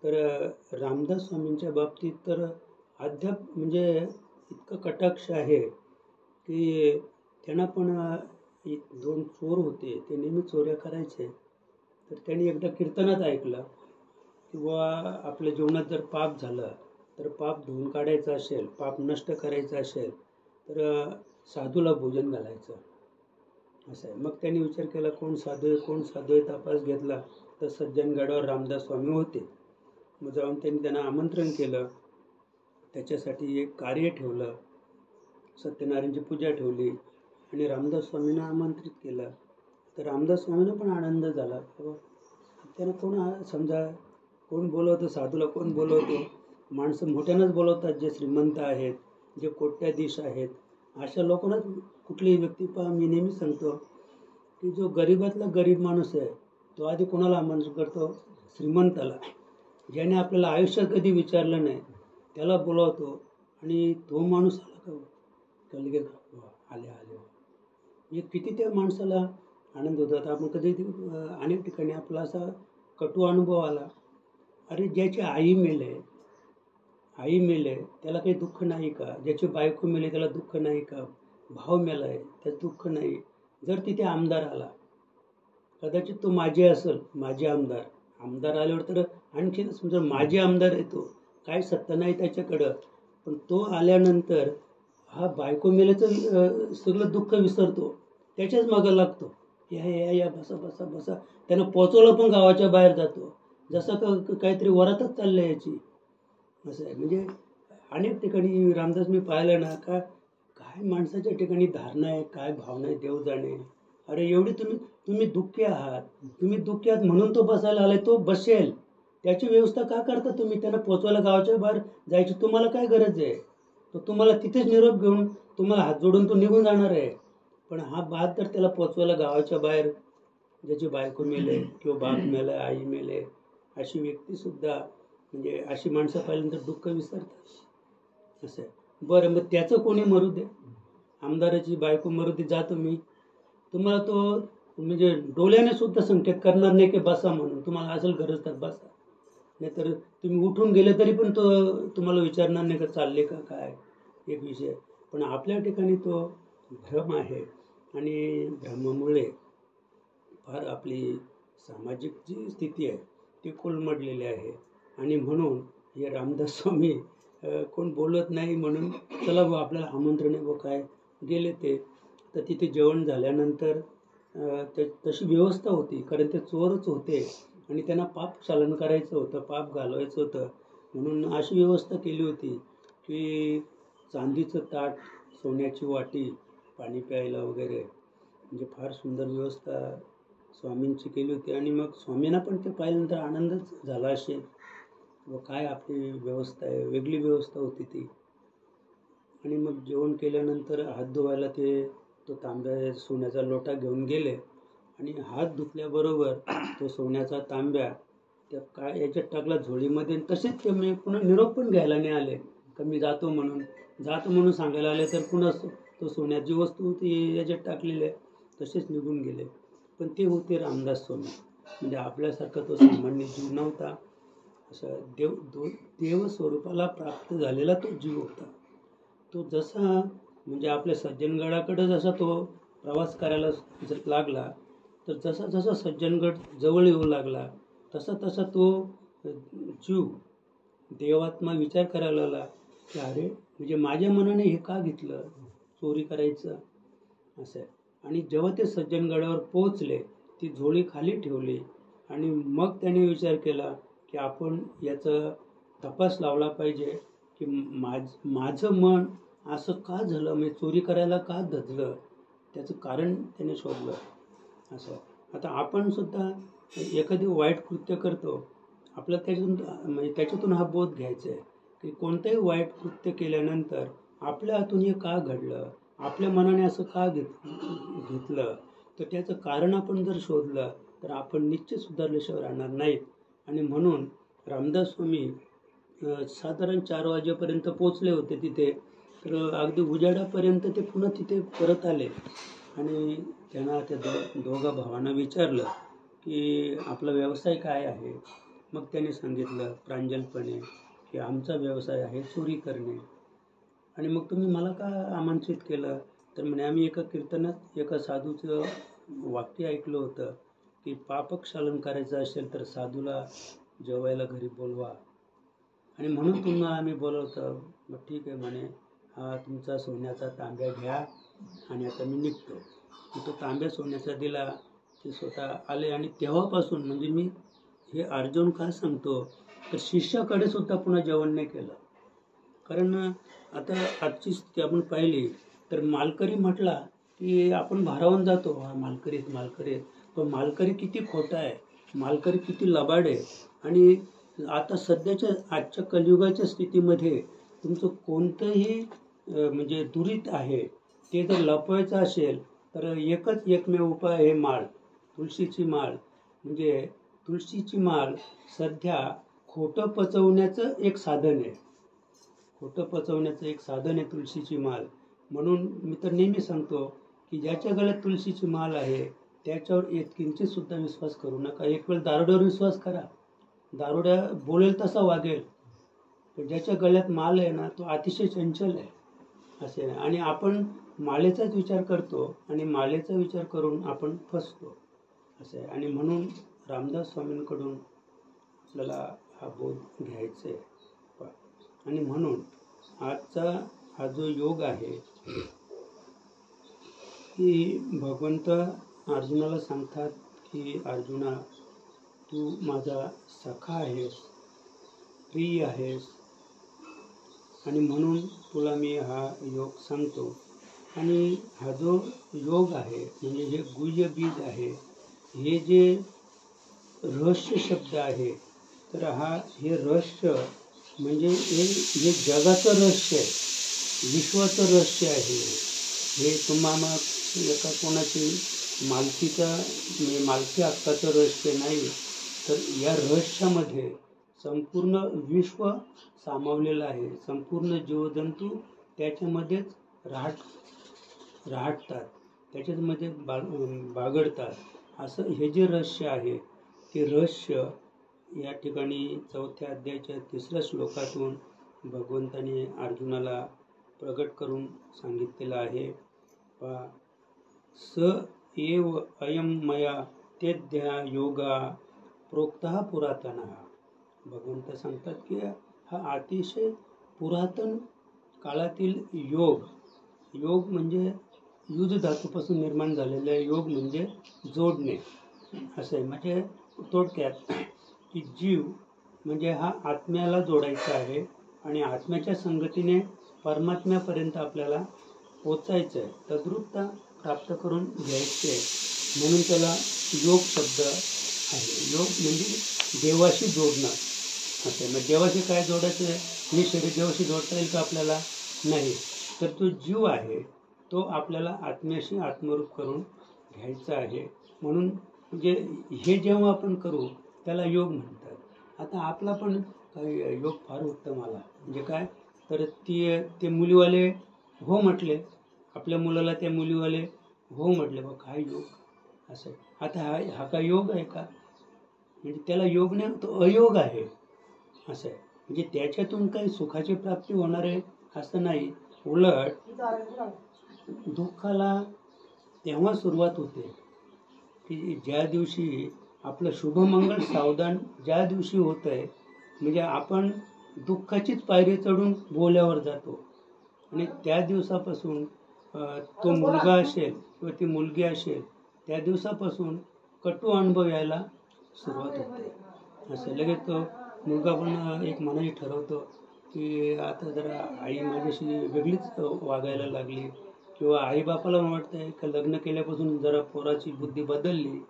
तर रामदास स्वामींच्या बाबतीत तर अद्याप म्हणजे इतकं कटाक्ष आहे की त्यांना पण दोन चोर होते, ते नेहमी चोऱ्या करायचे. तर त्यांनी एकदा कीर्तनात ऐकलं किंवा आपल्या जीवनात जर पाप झालं तर पाप धुवून काढायचं असेल, पाप नष्ट करायचं असेल तर साधूला भोजन घालायचं असं आहे. मग त्यांनी विचार केला कोण साधू आहे, कोण साधू आहे, तपास घेतला तर सज्जनगडावर रामदास स्वामी होते. मग जाऊन त्यांना आमंत्रण केलं, त्याच्यासाठी एक कार्य ठेवलं, सत्यनारायणची पूजा ठेवली आणि रामदास स्वामींना आमंत्रित केलं. तर रामदास स्वामींना पण आनंद झाला. त्यानं कोण समजा कोण बोलवतं, साधूला कोण बोलवतो? माणसं मोठ्यानंच बोलवतात, जे श्रीमंत आहेत, जे कोट्याधीश आहेत, अशा लोकांनाच. कुठलीही व्यक्ती पहा, मी नेहमी सांगतो की जो गरीबातला गरीब माणूस आहे तो आधी कोणाला आमंत्रण करतो? श्रीमंताला. ज्याने आपल्याला आयुष्यात कधी विचारलं नाही त्याला बोलावतो आणि तो माणूस आला का लगेच आले म्हणजे किती त्या माणसाला आनंद होतात. आपण कधी अनेक ठिकाणी आपला असा कटू अनुभव आला, अरे ज्याची आई मेले त्याला काही दुःख नाही का? ज्याची बायको मेले त्याला दुःख नाही का? भाव मेलाय त्याचं दुःख नाही. जर तिथे आमदार आला, कदाचित तो माजी आमदार आल्यावर तर आणखी समजा माजी आमदार येतो, काय सत्ता नाही त्याच्याकडं, पण तो आल्यानंतर हा बायको मेल्याचं सगळं दुःख विसरतो, त्याच्याच मागं लागतो. या बसा त्यानं पोचवलं पण गावाच्या बाहेर जातो, जसं काहीतरी वरातच चाललं याची असं आहे. म्हणजे अनेक ठिकाणी रामदास मी पाहिलं ना, का काय माणसाच्या ठिकाणी धारणा आहे, काय भावना आहे देव जाणे. अरे एवढी तुम्ही दुःखी आहात, म्हणून तो बसायला आलाय, तो बसेल, त्याची व्यवस्था का करता तुम्ही? त्यांना पोचवायला गावाच्या बाहेर जायची तुम्हाला काय गरज आहे? तो तुम्हाला तिथेच निरोप घेऊन तुम्हाला हात जोडून तो निघून जाणार आहे. पण हा बात तर त्याला पोचवायला गावाच्या बाहेर, ज्याची बायको मेले किंवा बाप मेले, आई मेले, अशी व्यक्तीसुद्धा, म्हणजे अशी माणसं पाहिल्यानंतर दुःख विसरतात असं आहे. बरं, मग त्याचं कोणी मरू दे, आमदाराची बायको मरू दे, जातो मी, तुम्हाला तो म्हणजे डोळ्याने सुद्धा संकेत करणार नाही की बसा म्हणून. तुम्हाला असेल गरज तर बसा, नाहीतर तुम्ही उठून गेले तरी पण तो तुम्हाला विचारणार नाही का चालले का काय, एक विषय. पण आपल्या ठिकाणी तो भ्रम आहे आणि भ्रमामुळे फार आपली सामाजिक जी स्थिती आहे ती कोलमडलेली आहे. आणि म्हणून हे रामदास स्वामी कोण बोलत नाही म्हणून चला भाऊ आपल्याला आमंत्रण आहे, काय गेले ते. तर तिथे जेवण झाल्यानंतर तशी व्यवस्था होती, कारण ते चोरच होते आणि त्यांना पाप चालन करायचं होतं, पाप घालवायचं होतं, म्हणून अशी व्यवस्था केली होती की चांदीचं ताट, सोन्याची वाटी, पाणी प्यायला वगैरे, म्हणजे फार सुंदर व्यवस्था स्वामींची केली होती. आणि मग स्वामींना पण ते पाहिल्यानंतर आनंदच झाला असेल, व काय आपली व्यवस्था आहे, वेगळी व्यवस्था होती ती. आणि मग जेवण केल्यानंतर हात धुवायला तो तांब्या सोन्याचा लोटा घेऊन गेले आणि हात धुतल्याबरोबर तो सोन्याचा तांब्या त्या काय याच्यात टाकला झोळीमध्ये. तसेच ते मी पुन्हा निरोप पण घ्यायला नाही आले का मी जातो म्हणून सांगायला आले, तर पुन्हा तो सोन्याची वस्तू होती याच्यात टाकलेली आहे, तसेच निघून गेले. पण ते होते रामदास स्वामी. म्हणजे आपल्यासारखा तो सामान्य जीव नव्हता, असं देव स्वरूपाला प्राप्त झालेला तो जीव होता. तो जसा म्हणजे आपल्या सज्जनगडाकडे जसा तो प्रवास करायला लागला, तर जसा सज्जनगड जवळ येऊ लागला तसा तो जीव देवात्मा विचार करायला लागला की अरे म्हणजे माझ्या मनाने हे का घेतलं, चोरी करायचं असं आहे. आणि जेव्हा ते सज्जनगडावर पोहोचले, ती झोळी खाली ठेवली आणि मग त्याने विचार केला की आपण याचा तपास लावला पाहिजे की माझं मन असं का झालं, मी चोरी करायला का धजलं, त्याचं कारण त्याने शोधलं असं. आता आपण सुद्धा एखादी वाईट कृत्य करतो, आपल्याला त्याच्यातून हा बोध घ्यायचा आहे की कोणतंही वाईट कृत्य केल्यानंतर आपल्या हातून हे का घडलं, आपल्या मनाने असं का घेतलं, तर त्याचं कारण आपण जर शोधलं तर आपण निश्चित सुधारल्याशिवाय राहणार नाहीत. आणि म्हणून रामदास स्वामी साधारण 4 वाजेपर्यंत पोचले होते तिथे. तर अगदी उजाडापर्यंत ते पुन्हा तिथे परत आले आणि त्यांना त्या दोघा भावांना विचारलं की आपला व्यवसाय काय आहे. मग त्यांनी सांगितलं प्रांजलपणे की आमचा व्यवसाय आहे चोरी करणे. आणि मग तुम्ही मला का आमंत्रित केलं. तर म्हणे आम्ही एका कीर्तनात एका साधूचं वाक्य ऐकलं होतं की पापक्षालन करायचं असेल तर साधूला जेवायला घरी बोलवा आणि म्हणून तुम्हाला आम्ही बोलवतो. मग ठीक आहे म्हणे, हा तुमचा सोन्याचा तांब्या घ्या आणि आता मी निघतो. मी तो तांब्या सोन्याचा दिला. ते स्वतः आले आणि तेव्हापासून म्हणजे मी हे अर्जुन का सांगतो तर शिष्याकडे सुद्धा पुन्हा जेवण नाही केलं. कारण आता आजची स्थिती आपण पाहिली तर मालकरी म्हटला की आपण भारावून जातो, हा मालकरीत. पण मालकरी किती खोटा आहे, मालकरी किती लबाड आहे. आणि आता सध्याच्या आजच्या कलियुगाच्या स्थितीमध्ये तुमचं कोणतंही म्हणजे दुरीत आहे ते जर लपवायचं असेल तर एकमेव उपाय आहे माळ, तुळशीची माळ. म्हणजे तुळशीची माळ सध्या खोटं पचवण्याचं एक साधन आहे. तुळशीची माळ. म्हणून मी तर नेहमी सांगतो की ज्याच्या गळ्यात तुळशीची माळ आहे त्याच्यावर किंचित सुद्धा विश्वास करू नका. एक वेळ दारुड्यावर विश्वास करा, दारुड्या बोलेल तसा वागेल. पण ज्याच्या गळ्यात माळ आहे ना तो अतिशय चंचल आहे असे. आणि आपण माळेचाच विचार करतो आणि माळेचा विचार करून आपण फसतो असं आहे. आणि म्हणून रामदास स्वामींकडून आपल्याला हा बोध घ्यायचा आहे. आणि म्हणून आजचा हा जो योग आहे की भगवंत अर्जुनाला सांगतात की अर्जुना तू माझा सखा आहेस, प्रिय आहेस आणि म्हणून तुला मी हा योग सांगतो. आणि हा जो योग आहे म्हणजे हे गुह्य बीज आहे, हे जे रहस्य शब्द आहे तर हे रहस्य म्हणजे हे जगाचं रहस्य आहे, विश्वाचं रहस्य आहे. हे तुम्हाला एका कोणाची मालकी हक्काचं रहस्य नाही, तर या रहस्यामध्ये संपूर्ण विश्व सामावलेलं आहे. संपूर्ण जीवजंतू त्याच्यामध्येच राहतात, त्याच्यामध्ये बागडतात. असं हे जे रहस्य आहे ते रहस्य या ठिकाणी 4थ्या अध्यायाच्या 3ऱ्या श्लोकातून भगवंताने अर्जुनाला प्रगट करून सांगितलेलं आहे. स एव अयम मया तेध्या योगा प्रोक्तः पुरातनः. भगवंत सांगतात की हा अतिशय पुरातन काळातील योग म्हणजे युज धातूपासून निर्माण झालेला योग म्हणजे जोडणे असं आहे. म्हणजे थोडक्यात की जीव म्हणजे हा आत्म्याला जोडायचा आहे आणि आत्म्याच्या संगतीने परमात्म्यापर्यंत आपल्याला पोचायचं आहे, तद्रूपता प्राप्त करून घ्यायची आहे. म्हणून त्याला योग शब्द आहे. योग म्हणजे देवाशी जोडणं असं आहे. मग देवाशी काय जोडायचं आहे, हे शरीर देवाशी जोडता येईल का आपल्याला? नाही. तर तो जीव आहे तो आपल्याला आत्म्याशी आत्मरूप करून घ्यायचा आहे. म्हणून म्हणजे हे जेव्हा आपण करू त्याला योग म्हणतात. आता आपला पण योग फार उत्तम आला. म्हणजे काय तर ते मुलीवाले हो म्हटले, आपल्या मुलाला त्या मुलीवाले हो म्हटले. बघ काय योग असं. आता हा काय योग आहे का? म्हणजे त्याला योग नाही, तो अयोग आहे असं आहे. म्हणजे त्याच्यातून काही सुखाची प्राप्ती होणार आहे असं नाही. उलट दुःखाला तेव्हा सुरुवात होते की ज्या दिवशी आपलं शुभमंगल सावधान ज्या दिवशी होत आहे, म्हणजे आपण दुःखाचीच पायरी चढून बोल्यावर जातो. आणि त्या दिवसापासून तो मुलगा असेल किंवा ती मुलगी असेल त्या दिवसापासून कटू अनुभव यायला सुरुवात होते असं. लगेच तो मुलगा पण एक मनाने ठरवतो की आता जरा आई माझ्याशी वेगळीच वागायला लागली, किंवा आईबापाला वाटतं आहे का लग्न केल्यापासून जरा पोराची बुद्धी बदलली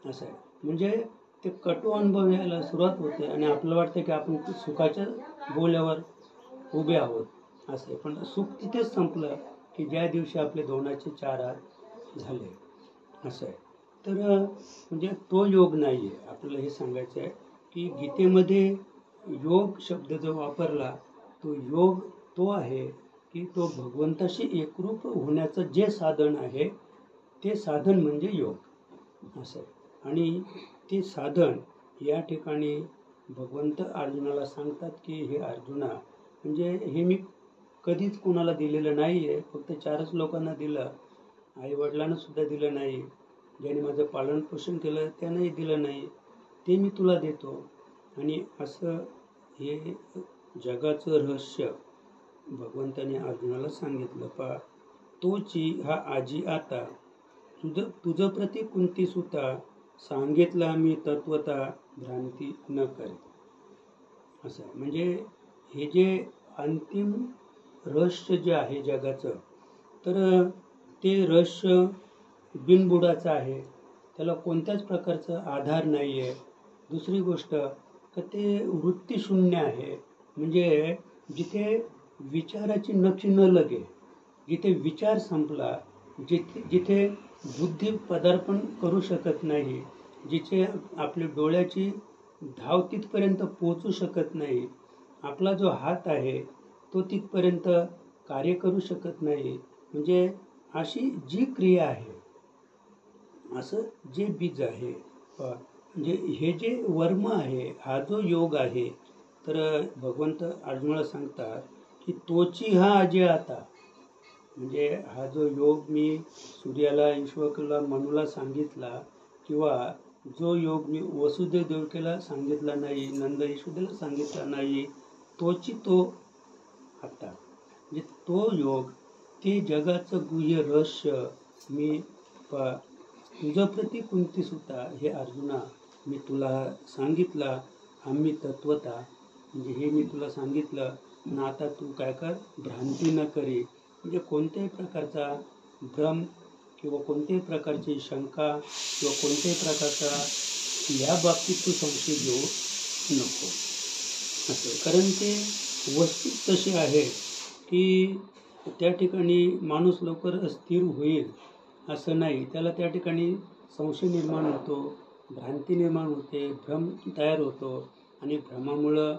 असं आहे. म्हणजे ते कटू अनुभव यायला सुरुवात होते आणि आपल्याला वाटतं की आपण सुखाच्या बोल्यावर उभे आहोत असं आहे. पण सुख तिथेच संपलं की ज्या दिवशी आपले दोनाचे 4 हात झाले असं आहे. तर म्हणजे तो योग नाही आहे. आपल्याला हे सांगायचं आहे की गीतेमध्ये योग शब्द जो वापरला तो योग तो आहे की तो भगवंताशी एकरूप होण्याचं जे साधन आहे ते साधन म्हणजे योग असं. आणि ते साधन या ठिकाणी भगवंत अर्जुनाला सांगतात की हे अर्जुना, म्हणजे हे मी कधीच कोणाला दिलेलं नाही आहे, फक्त 4च लोकांना दिलं. आईवडिलांना सुद्धा दिलं नाही, ज्याने माझं पालनपोषण केलं त्यांनाही दिलं नाही, ते मी तुला देतो. आणि असं हे जगाचं रहस्य भगवंताने अर्जुनाला सांगितलं. तोची हा आजी आता तुझं प्रति कुंती सुता, सांगितला मी तत्वता भ्रांती न करे. असं म्हणजे हे जे अंतिम रहस्य जे आहे जगाचं, तर ते रहस्य बिनबुडाचं आहे, त्याला कोणत्याच प्रकारचा आधार नाही आहे. दुसरी गोष्ट तर ते वृत्तीशून्य आहे, म्हणजे जिथे विचाराची नक्षी न लगे, जिथे विचार संपला, जिथे बुद्धी पदार्पण करू शकत नाही, जिथे आपल्या डोळ्याची धाव तिथपर्यंत पोचू शकत नाही, आपला जो हात आहे तो तिथपर्यंत कार्य करू शकत नाही, म्हणजे अशी जी क्रिया आहे, असं जे बीज आहे, म्हणजे हे जे वर्म आहे, हा जो योग आहे, तर भगवंत अर्जुनाला सांगतात की तोची हा अजय आता, म्हणजे हा जो योग मी सूर्याला, ईश्वरला, मनुला सांगितला, किंवा जो योग मी वसुदेव देवकीला सांगितला नाही, नंद यशोदेला सांगितला नाही, तोची तो आता, म्हणजे तो योग, ते जगाचं गुह्य रहस्य मी तुझं प्रति कुंती सुता, हे अर्जुना मी तुला सांगितलं. आम्ही तत्वता, म्हणजे हे मी तुला सांगितलं ना, आता तू काय कर, भ्रांती न करी, म्हणजे कोणत्याही प्रकारचा भ्रम किंवा कोणत्याही प्रकारची शंका किंवा कोणत्याही प्रकारचा या बाबतीत तू संशय घेऊ नको असं. कारण ते वस्तू तशी आहे की त्या ठिकाणी माणूस लवकर स्थिर होईल असं नाही, त्याला त्या ठिकाणी संशय निर्माण होतो, भ्रांती निर्माण होते, भ्रम तयार होतो, आणि भ्रमामुळं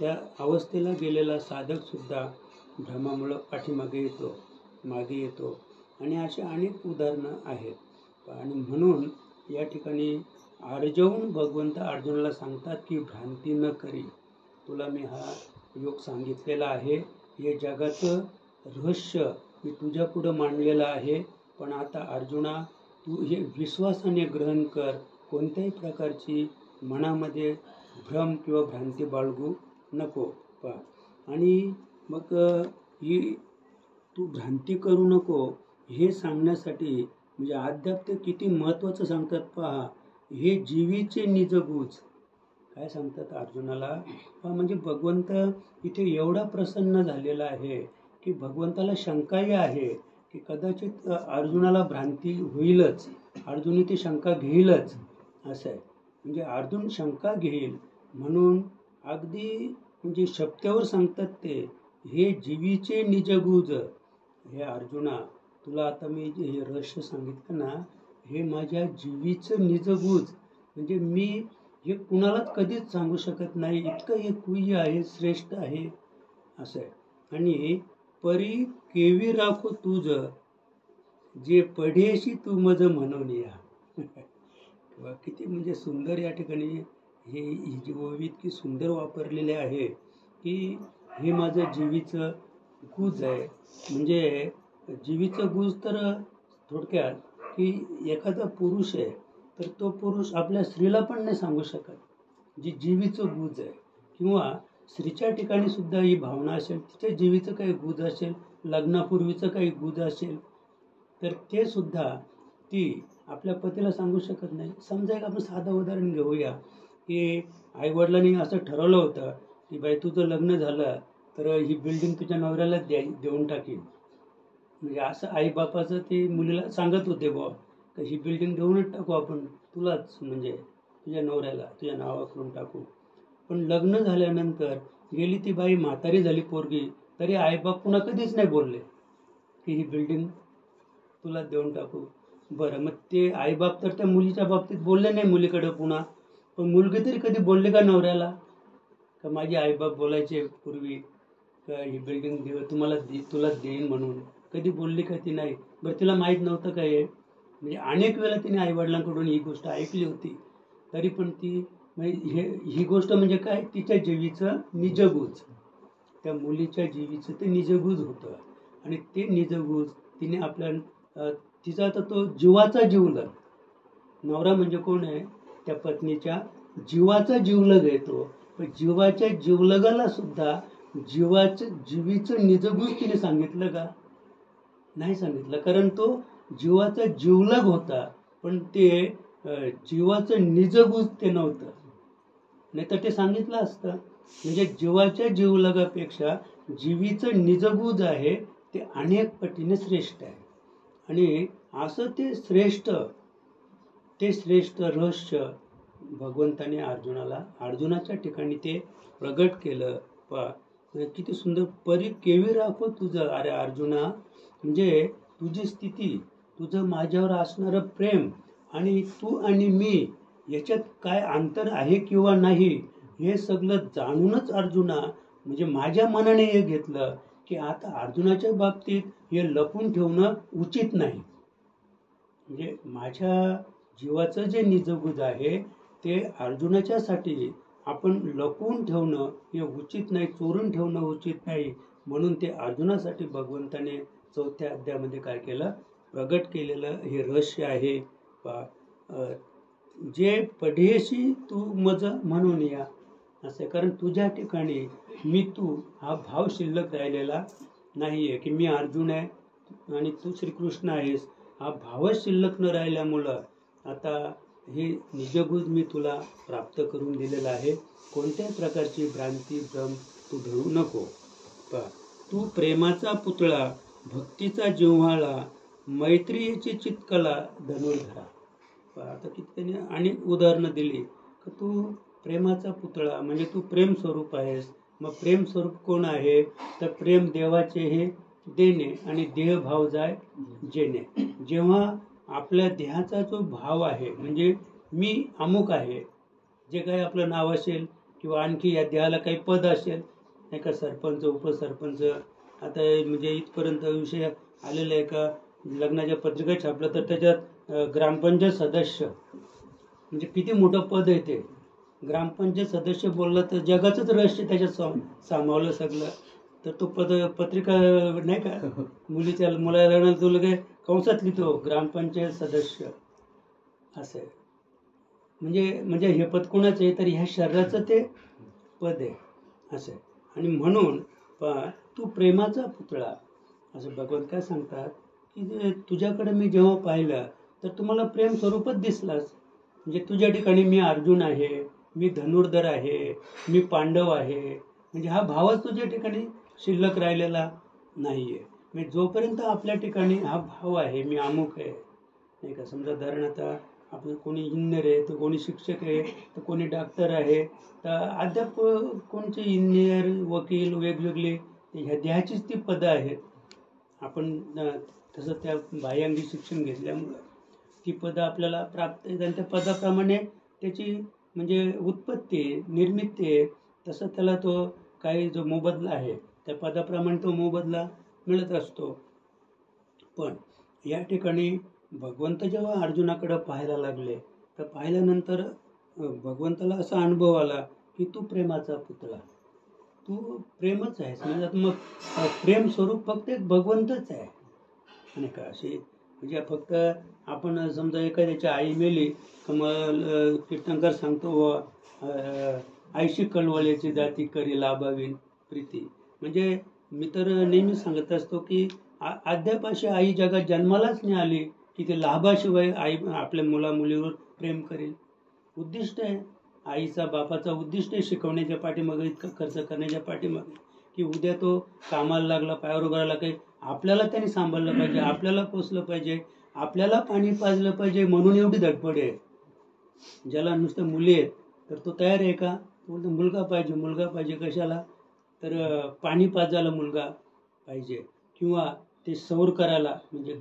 त्या अवस्थेला गेलेला साधकसुद्धा भ्रमामुळं पाठीमागे येतो, मागे येतो. आणि अशी अनेक उदाहरणं आहेत. आणि म्हणून या ठिकाणी आर्जवून भगवंत अर्जुनाला सांगतात की भ्रांती न करी, तुला मी हा योग सांगितलेला आहे, हे जगाचं रहस्य मी तुझ्या पुढं मांडलेलं आहे, पण आता अर्जुना तू हे विश्वासाने ग्रहण कर, कोणत्याही प्रकारची मनामध्ये भ्रम किंवा भ्रांती बाळगू नको. आणि मग ही तू भ्रांती करू नको हे सांगण्यासाठी, म्हणजे अद्याप ते किती महत्त्वाचं सांगतात पहा. हे जीवीचे निजगुज काय सांगतात अर्जुनाला, म्हणजे भगवंत इथे एवढा प्रसन्न झालेला आहे की भगवंताला शंकाही आहे की कदाचित अर्जुनाला भ्रांती होईलच, अर्जुन ती शंका घेईलच असं आहे. म्हणजे अर्जुन शंका घेईल म्हणून अगदी म्हणजे शब्दावर सांगतात ते, हे जीवीचे निजगुज, हे अर्जुना तुला आता मी जे हे रहस्य सांगितलं ना, हे माझ्या जीवीचं निजगुज, म्हणजे मी हे कुणालाच कधीच सांगू शकत नाही, इतकं हे गुह्य आहे, श्रेष्ठ आहे असं आहे. आणि परी केवी राखो तुझ, जे पढेशी तू मज म्हणून या. किती म्हणजे सुंदर या ठिकाणी ही जी ओवी इतकी सुंदर वापरलेली आहे की हे माझं जीवीचं गुज आहे. म्हणजे जीवीचं गुज तर थोडक्यात की एखादा पुरुष आहे तर तो पुरुष आपल्या स्त्रीला पण नाही सांगू शकत, जी जीवीचं गुज आहे. किंवा स्त्रीच्या ठिकाणी सुद्धा ही भावना असेल, तिच्या जीवीचं काही गुज असेल, लग्नापूर्वीचं काही गुज असेल, तर ते सुद्धा ती आपल्या पतीला सांगू शकत नाही. समजा एक आपण साधं उदाहरण घेऊया की आईवडिलांनी असं ठरवलं होतं की बाई तुझं लग्न झालं तर ही बिल्डिंग तुझ्या नवऱ्याला देऊन टाकीन. म्हणजे असं आईबापाचं ते मुलीला सांगत होते बुवा, तर ही बिल्डिंग देऊनच टाकू आपण तुलाच, म्हणजे तुझ्या नवऱ्याला तुझ्या नावा करून टाकू. पण लग्न झाल्यानंतर गेली ती बाई, म्हातारी झाली पोरगी, तरी आईबाप पुन्हा कधीच नाही बोलले की ही बिल्डिंग तुला देऊन टाकू. बरं, मग ते आईबाप तर त्या मुलीच्या बाबतीत बोलले नाही मुलीकडे पुन्हा, पण मुलगी तरी कधी बोलले का नवऱ्याला? का माझे आईबाप बोलायचे पूर्वी का ही बिल्डिंग तुला देईन म्हणून, कधी बोलली का ती नाही. बरं तिला माहीत नव्हतं का हे, म्हणजे अनेक वेळा तिने आईवडिलांकडून ही गोष्ट ऐकली होती, तरी पण ती म्हणजे ही गोष्ट म्हणजे काय, तिच्या जीवीचं निजगूज, त्या मुलीच्या जीवीचं ते निजगूज होतं. आणि ते निजगूज तिने आपल्या तिचा आता तो जीवाचा जीवलग, नवरा म्हणजे कोण आहे, त्या पत्नीच्या जीवाचा जीवलग आहे तो. पण जीवाच्या जीवलगाला सुद्धा जीवीचं निजगूज तिने सांगितलं का, नाही सांगितलं. कारण तो जीवाचा जीवलग होता, पण ते जीवाचं निजगूज ते नव्हतं, नाही तर ते सांगितलं असतं. म्हणजे जीवाच्या जीवलगापेक्षा जीवीचं निजगूज आहे ते अनेक पटीने श्रेष्ठ आहे. आणि असं ते श्रेष्ठ रहस्य भगवंताने अर्जुनाच्या ठिकाणी ते प्रगट केलं. किती सुंदर, परी केवी राखो तुझं. अरे अर्जुना, म्हणजे तुझी स्थिती, तुझं माझ्यावर असणारं प्रेम आणि तू आणि मी याच्यात काय अंतर आहे किंवा नाही, हे सगळं जाणूनच अर्जुना, म्हणजे माझ्या मनाने हे घेतलं की आता अर्जुनाच्या बाबतीत हे लपून ठेवणं उचित नाही. म्हणजे माझ्या जीवाचं जे निजगूज आहे ते अर्जुनाच्यासाठी आपण लपवून ठेवणं हे उचित नाही, चोरून ठेवणं उचित नाही. म्हणून ते अर्जुनासाठी भगवंताने 4थ्या अध्यायामध्ये काय केलं, प्रगट केलेलं हे रहस्य आहे. जे पढेशी तू मज म्हणून या, असं. कारण तुझ्या ठिकाणी मी तू हा भाव शिल्लक राहिलेला नाही आहे, की मी अर्जुन आहे आणि तू श्रीकृष्ण आहेस. हा भावच शिल्लक न राहिल्यामुळं आता हे निजगूज मी तुला प्राप्त करून दिलेलं आहे. कोणत्याही प्रकारची भ्रांती भ्रम तू धरू नको. तू प्रेमाचा पुतळा, भक्तीचा जिव्हाळा, मैत्रीची चित्कला धनुर्धरा. आता किती त्याने अनेक उदाहरणं दिली की तू प्रेमाचा पुतळा, म्हणजे तू प्रेम स्वरूप आहेस. मग प्रेम स्वरूप कोण आहे, तर प्रेम देवाचे हे देणे आणि देहभाव जाय जेणे. जेव्हा आपल्या देहाचा जो भाव आहे, म्हणजे मी अमुक आहे, जे काही आपलं नाव असेल किंवा आणखी या देहाला काही पद असेल, नाही का, सरपंच, उपसरपंच. आता म्हणजे इथपर्यंत विषय आलेला आहे का लग्नाच्या पत्रिका छापलं तर त्याच्यात ग्रामपंचायत सदस्य, म्हणजे किती मोठं पद आहे ते. ग्रामपंचायत सदस्य बोलला तर जगाचंच रहस्य त्याच्यात सामावलं सगळं. तर तो पत्रिका नाही का, मुलाला लग्नाला तुला काय कंसात लिहितो ग्रामपंचायत सदस्य असं आहे. म्हणजे हे पद कोणाचं आहे, तर ह्या शरीराचं ते पद आहे असं. आणि म्हणून तू प्रेमाचा पुतळा, असं भगवंत काय सांगतात की तुझ्याकडे मी जेव्हा पाहिलं तर तुम्हाला प्रेम स्वरूपच दिसलास. म्हणजे तुझ्या ठिकाणी मी अर्जुन आहे, मी धनुर्धर आहे, मी पांडव आहे, म्हणजे हा भावच तुझ्या ठिकाणी शिल्लक राहिलेला नाही आहे. म्हणजे जोपर्यंत आपल्या ठिकाणी हा भाव आहे, मी अमुक आहे, नाही का. समजा धरण आता आपलं कोणी इंजिनियर आहे, तर कोणी शिक्षक आहे, तर कोणी डॉक्टर आहे, तर अद्याप कोणचे इंजिनियर, वकील वेगवेगळे ह्या देहाचीच ती पदं आहेत. आपण तसं त्या बाह्यांगी शिक्षण घेतल्यामुळं ती पदं आपल्याला प्राप्त आहेत आणि त्या पदाप्रमाणे त्याची म्हणजे उत्पत्ती आहे, निर्मिती आहे. तसं त्याला तो काही जो मोबदला आहे त्या पदाप्रमाणे तो मोबदला मिळत असतो. पण या ठिकाणी भगवंत जेव्हा अर्जुनाकडे पाहायला लागले तर पाहिल्यानंतर भगवंताला असा अनुभव आला की तू प्रेमाचा पुतळा, तू प्रेमच आहेस. म्हणजे मग प्रेम स्वरूप फक्त एक भगवंतच आहे आणि का अशी, म्हणजे फक्त आपण समजा एखाद्याची आई मेली तर मग कीर्तनकार सांगतो आईशी कळवळ्याची जाती करी लाभावीन प्रीती. म्हणजे मी तर नेहमी सांगत असतो की अद्याप अशी आई जगात जन्मालाच नाही आली की ते लाभाशिवाय आई आपल्या मुलीवर प्रेम करेल. उद्दिष्ट आहे आईचा बापाचा, उद्दिष्ट आहे शिकवण्याच्या पाठीमागे, इतकं खर्च करण्याच्या पाठीमागे की उद्या तो कामाला लागला, पायावर उभा राहिला काही आपल्याला त्याने सांभाळलं पाहिजे, आपल्याला पोसलं पाहिजे, आपल्याला पाणी पाजलं पाहिजे, म्हणून एवढी धडपड आहे. ज्याला नुसतं मुली आहेत तर तो तयार आहे का, तो बोलतो मुलगा पाहिजे. कशाला, तर पाणी पाजायला मुलगा पाहिजे, किंवा ते सौर करायला म्हणजे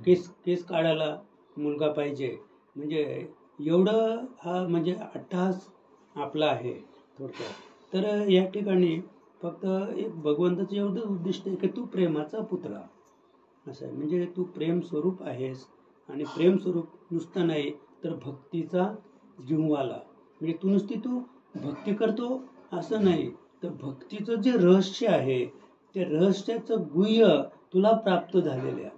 केस काढायला मुलगा पाहिजे. म्हणजे एवढं हा म्हणजे अट्टहास आपला आहे थोडक्यात. तर या ठिकाणी फक्त एक भगवंताचं एवढं उद्दिष्ट आहे की तू प्रेमाचा पुतळा असं आहे. म्हणजे तू प्रेम स्वरूप आहेस आणि प्रेम स्वरूप नुसतं नाही तर भक्तीचा जिव्हाळा, म्हणजे तू नुसती तू भक्ती करतो असं नाही, तर भक्तीचं जे रहस्य आहे ते रहस्याचं गुह्य तुला प्राप्त झालेलं आहे.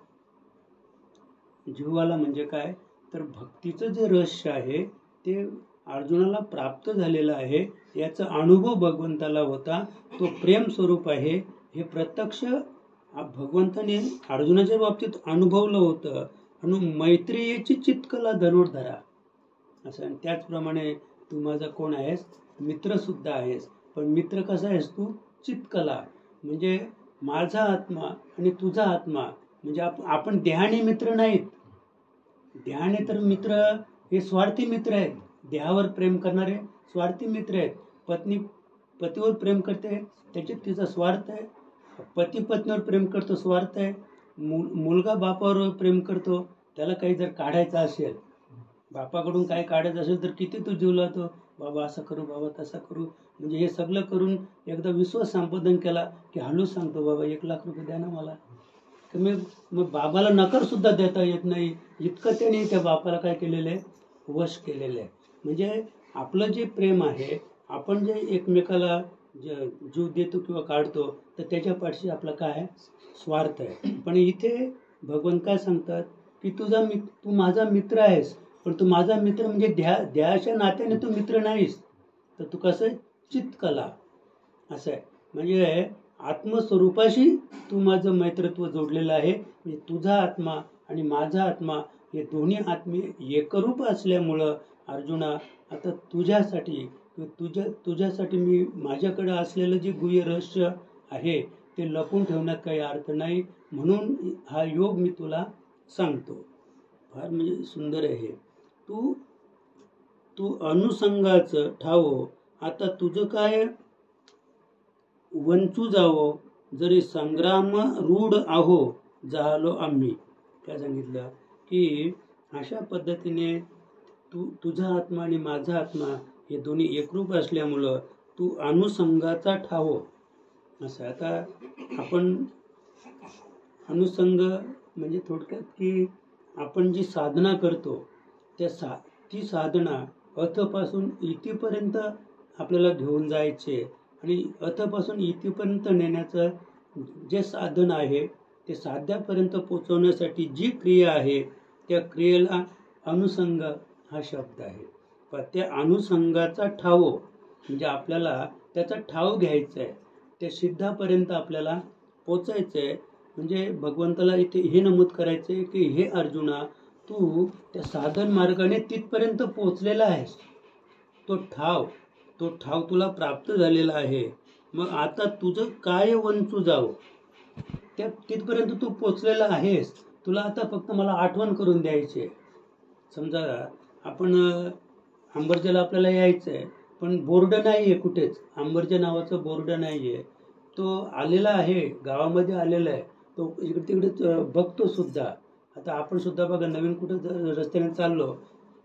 जिव्हाळा म्हणजे काय, तर भक्तीचं जे रहस्य आहे ते अर्जुनाला प्राप्त झालेलं आहे. याचा अनुभव भगवंताला होता. तो प्रेम स्वरूप आहे हे प्रत्यक्ष भगवंताने अर्जुनाच्या बाबतीत अनुभवलं होतं. आणि मैत्रेयीची चित्कला धनुर्धरा असं. आणि त्याचप्रमाणे तू माझा कोण आहेस, मित्र सुद्धा आहेस. पण मित्र कसा आहेस तू, चित्कला, म्हणजे माझा आत्मा आणि तुझा आत्मा. म्हणजे आपण देहाने मित्र नाहीत. देहाने तर मित्र हे स्वार्थी मित्र आहेत. देहावर प्रेम करणारे स्वार्थी मित्र आहेत. पत्नी पतीवर प्रेम करते त्याच्यात तिचा स्वार्थ आहे. पती पत्नीवर प्रेम करतो स्वार्थ आहे. मुलगा बापावर प्रेम करतो, त्याला काही जर काढायचं असेल, बापाकडून काही काढायचं असेल तर किती तो जीव लावतो, बाबा असं करू, बाबा तसं करू. म्हणजे हे सगळं करून एकदा विश्वास संपादन केला की हळूच सांगतो, बाबा 1,00,000 रुपये द्या ना मला. तर मग बाबाला नकार सुद्धा देता येत नाही, इतकं त्याने त्या बापाला काय केलेलं आहे, वश केलेलं आहे. म्हणजे आपलं जे प्रेम आहे, आपण जे एकमेकाला जीव देतो किंवा काढतो, तर त्याच्या पाठशी आपला काय आहे, स्वार्थ आहे. पण इथे भगवान काय सांगतात की तू माझा मित्र आहेस, पण तू माझा मित्र म्हणजे देहाच्या नात्याने तू मित्र नाहीस, तर तू कसं आहे, चित्कला असं आहे. म्हणजे आत्मस्वरूपाशी तू माझं मैत्रत्व जोडलेलं आहे. म्हणजे तुझा आत्मा आणि माझा आत्मा हे दोन्ही आत्मे एकरूप असल्यामुळं अर्जुना, आता तुझ्यासाठी तुझ्यासाठी मी माझ्याकडे असलेलं जे गुह्य रहस्य आहे ते लपून ठेवण्यात काही अर्थ नाही. म्हणून हा योग मी तुला सांगतो. फार म्हणजे सुंदर आहे. तू अनुसंगाचं ठावो, आता तुझं काय वंचू जावो, जरी संग्राम रूढ आहो झालो आम्ही. काय सांगितलं की अशा पद्धतीने तुझा आत्मा आणि माझा आत्मा हे दोन्ही एकरूप असल्यामुळं तू अनुसंगाचा ठावो असं. आता आपण अनुसंग म्हणजे थोडक्यात की आपण जी साधना करतो ती साधना अथपासून इथेपर्यंत आपल्याला घेऊन जायचे, आणि अथपासून इथेपर्यंत नेण्याचं जे साधन आहे ते साध्यापर्यंत पोचवण्यासाठी जी क्रिया आहे त्या क्रियेला अनुसंग हा शब्द आहे. पण त्या अनुसंगाचा ठाव म्हणजे आपल्याला त्याचा ठाव घ्यायचा आहे, त्या सिद्धापर्यंत आपल्याला पोचायचं आहे. म्हणजे भगवंताला इथे हे नमूद करायचं आहे की हे अर्जुना, तू त्या साधन मार्गाने तिथपर्यंत पोचलेला आहेस. तो ठाव तुला प्राप्त झालेला आहे. मग आता तुझं काय वंचू जावं, त्या तिथपर्यंत तू पोचलेला आहेस. तुला आता फक्त मला आठवण करून द्यायची आहे. समजा आपण अंबरजेला आपल्याला यायचं आहे, पण बोर्ड नाही आहे कुठेच, अंबरजे नावाचं बोर्ड नाही आहे. तो आलेला आहे, गावामध्ये आलेला आहे, तो इकडे तिकडे बघतो सुद्धा. आता आपण सुद्धा बघा, नवीन कुठं रस्त्याने चाललो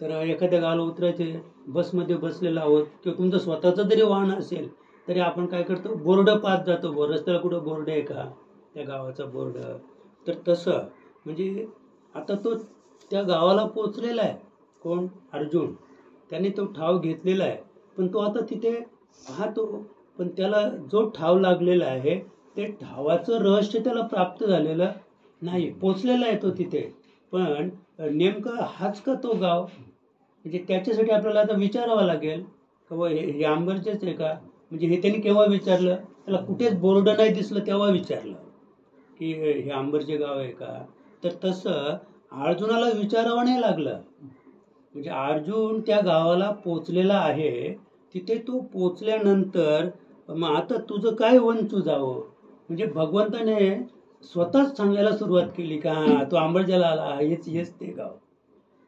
तर एखाद्या गावाला उतरायचे, बसमध्ये बसलेलो आहोत किंवा तुमचं स्वतःचं जरी वाहन असेल तरी आपण काय करतो, बोर्ड पाहत जातो. रस्त्याला कुठं बोर्ड आहे का, त्या गावाचा बोर्ड. तर तसं म्हणजे आता तो त्या गावाला पोचलेला आहे. कोण, अर्जुन. त्याने तो ठाव घेतलेला आहे, पण तो आता तिथे पाहतो. पण त्याला जो ठाव लागलेला आहे ते ठावाचं रहस्य त्याला प्राप्त झालेलं नाही, पोचलेला आहे तो तिथे. पण नेमकं हाच का तो गाव, म्हणजे त्याच्यासाठी आपल्याला आता विचारावं लागेल का हे अंबरचेच आहे का. म्हणजे हे त्यांनी केव्हा विचारलं, त्याला कुठेच बोर्ड नाही दिसलं तेव्हा विचारलं की हे अंबरचे गाव आहे का. तर तसं अर्जुनाला विचारावं नाही लागलं. म्हणजे अर्जुन त्या गावाला पोचलेला आहे. तिथे तो पोचल्यानंतर मग आता तुझं काय वंचू जावं, म्हणजे भगवंताने स्वतःच सांगायला सुरुवात केली का तो अंबरजेला आला, हेच ते गाव,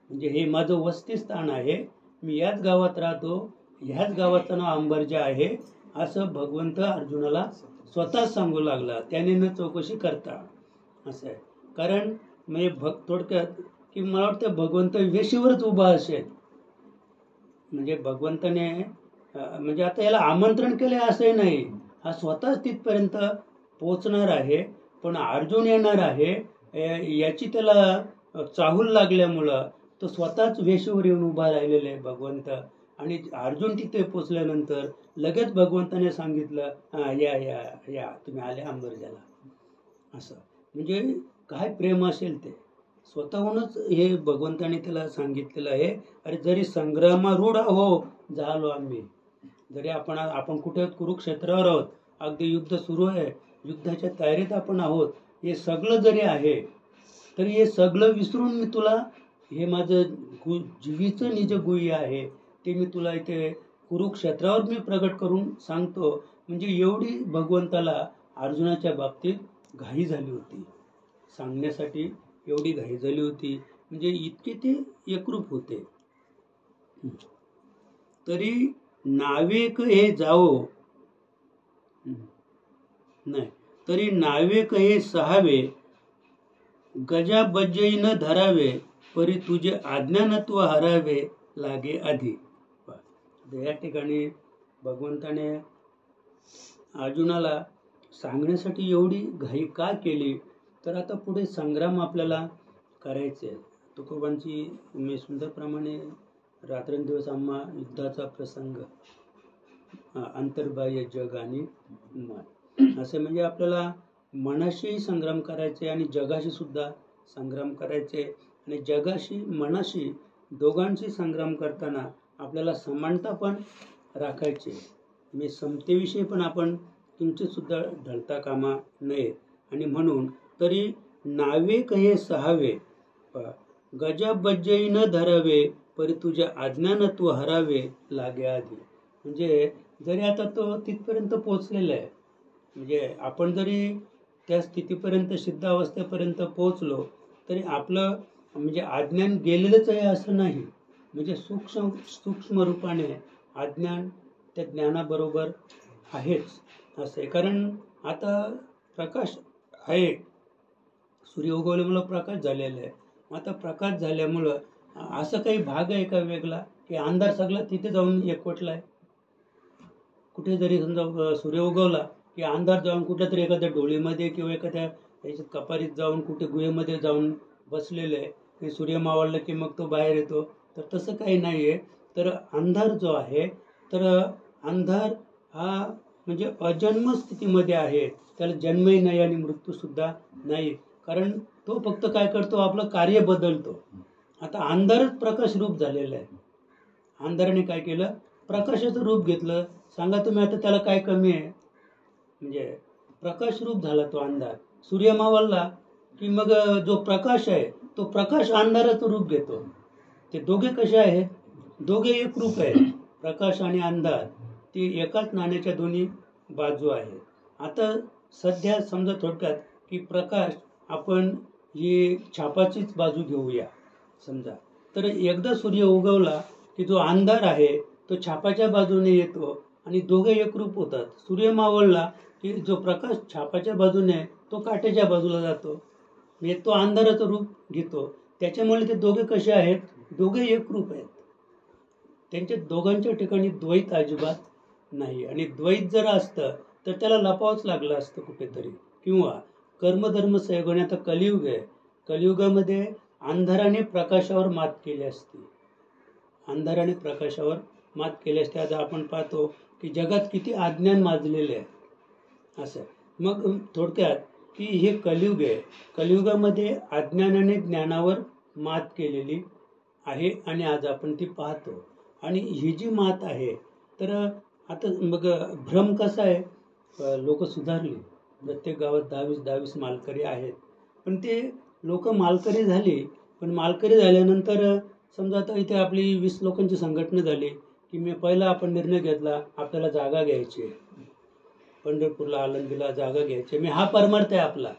म्हणजे हे माझं वसतिस्थान आहे, मी याच गावात राहतो, ह्याच गावाचं नाव अंबरजे आहे, असं भगवंत अर्जुनाला स्वतःच सांगू लागला, त्याने न चौकशी करता. असं आहे. कारण म्हणजे थोडक्यात की मला वाटतं भगवंत वेशीवरच उभा असेल. म्हणजे भगवंताने म्हणजे आता याला आमंत्रण केले असंही नाही, हा स्वतःच तिथपर्यंत पोचणार आहे. पण अर्जुन येणार आहे याची त्याला चाहूल लागल्यामुळं तो स्वतःच वेशीवर येऊन उभा राहिलेला आहे भगवंत. आणि अर्जुन तिथे पोचल्यानंतर लगेच भगवंताने सांगितलं, या या या तुम्ही आले अंबरजाला. असं म्हणजे काय प्रेम असेल ते स्वतःहूनच हे भगवंताने त्याला सांगितलेलं आहे. अरे जरी संग्रामारूढ हो झालो आम्ही, जरी आपण कुठे कुरुक्षेत्रावर आहोत, अगदी युद्ध सुरू आहे, युद्धाच्या तयारीत आपण आहोत, हे सगळं जरी आहे तरी हे सगळं विसरून मी तुला हे माझं जीवीचं निज गुह्य आहे ते मी तुला इथे कुरुक्षेत्रावर मी प्रगट करून सांगतो. म्हणजे एवढी भगवंताला अर्जुनाच्या बाबतीत घाई झाली होती सांगण्यासाठी, एवढी घाई झाली होती. म्हणजे इतके ते एकरूप होते. तरी नावेक हे जावो नाही, तरी नावेक हे सहावे, गजा बज्जई न धरावे, परी तुझे अज्ञानत्व हरावे लागे आधी. या ठिकाणी भगवंताने अर्जुनाला सांगण्यासाठी एवढी घाई का केली, तर आता पुढे संग्राम आपल्याला करायचे. तुकोबांची मी सुंदरप्रमाणे रात्रंदिवस आम्हा युद्धाचा प्रसंग, अंतर्बाह्य जग आणि मन, असे म्हणजे आपल्याला मनाशी संग्राम करायचे आणि जगाशी सुद्धा संग्राम करायचे. आणि जगाशी मनाशी दोघांशी संग्राम करताना आपल्याला समानता पण राखायची. मी समतेविषयी पण आपण तुमचे सुद्धा ढळता कामा नये. आणि म्हणून तरी नावेक हे सहावे, गजा बज्जई न धरावे, परी तुझ्या अज्ञानत्व हरावे लागे आधी. म्हणजे जरी आता तो तिथपर्यंत पोहोचलेला आहे, म्हणजे आपण जरी त्या स्थितीपर्यंत सिद्धावस्थेपर्यंत पोहोचलो तरी आपलं म्हणजे अज्ञान गेलेलंच आहे असं नाही. म्हणजे सूक्ष्म रूपाने अज्ञान त्या ज्ञानाबरोबर आहेच असं आहे. कारण आता प्रकाश आहे, सूर्य उगवल्यामुळं प्रकाश झालेला आहे. आता प्रकाश झाल्यामुळं असं काही भाग आहे का वेगळा की अंधार सगळा तिथे जाऊन एकवटला आहे. कुठे जरी समजा सूर्य उगवला की अंधार जाऊन कुठल्या तरी एखाद्या डोळीमध्ये किंवा एखाद्या याच्यात कपारीत जाऊन कुठे गुहेमध्ये जाऊन बसलेलं आहे, की सूर्य मावळलं की मग तो बाहेर येतो, तर तसं काही नाही आहे. तर अंधार जो आहे, तर अंधार हा म्हणजे अजन्म स्थितीमध्ये आहे, त्याला जन्मही नाही आणि मृत्यूसुद्धा नाही. कारण तो फक्त काय करतो, आपलं कार्य बदलतो. आता अंधारच प्रकाश रूप झालेलं आहे. अंधाराने काय केलं, प्रकाशाचं रूप घेतलं. सांगा तुम्ही आता त्याला काय कमी आहे. म्हणजे प्रकाश रूप झाला तो अंधार. सूर्य मावळला की मग जो प्रकाश आहे तो प्रकाश अंधाराचं रूप घेतो. ते दोघे कसे आहेत, दोघे एक रूप आहेत. प्रकाश आणि अंधार ते एकाच नाण्याच्या दोन्ही बाजू आहेत. आता सध्या समजा थोडक्यात की प्रकाश आपण ही छापाचीच बाजू घेऊया समजा, तर एकदा सूर्य उगवला की जो अंधार आहे तो छापाच्या बाजूने येतो आणि दोघे एकरूप होतात. सूर्य मावळला की जो प्रकाश छापाच्या बाजूने तो काट्याच्या बाजूला जातो, म्हणजे तो अंधाराचं रूप घेतो. त्याच्यामुळे ते दोघे कसे आहेत, दोघे एकरूप आहेत. त्यांच्या दोघांच्या ठिकाणी द्वैत अजिबात नाही. आणि द्वैत जर असतं तर त्याला लपावंच लागलं असतं कुठेतरी, किंवा कर्मधर्म संयोगाने. आता कलियुग आहे, कलियुगामध्ये अंधाराने प्रकाशावर मात केली असती, अंधाराने प्रकाशावर मात केली असते. आता आपण पाहतो की जगात किती अज्ञान माजलेले आहे असं. मग थोडक्यात की हे कलियुग आहे, कलियुगामध्ये अज्ञानाने ज्ञानावर मात केलेली आहे आणि आज आपण ती पाहतो. आणि ही जी मात आहे, तर आता मग भ्रम कसा आहे, लोक सुधारली, प्रत्येक गावात 10-20 मालकरी आहेत. पण ते लोक मालकरी झाली, पण मालकरी झाल्यानंतर समजा आता इथे आपली 20 लोकांची संघटना झाली की मी पहिला आपण निर्णय घेतला आपल्याला जागा घ्यायची आहे, पंढरपूरला आळंदीला जागा घ्यायची. मी हा परमार्थ आहे आपला,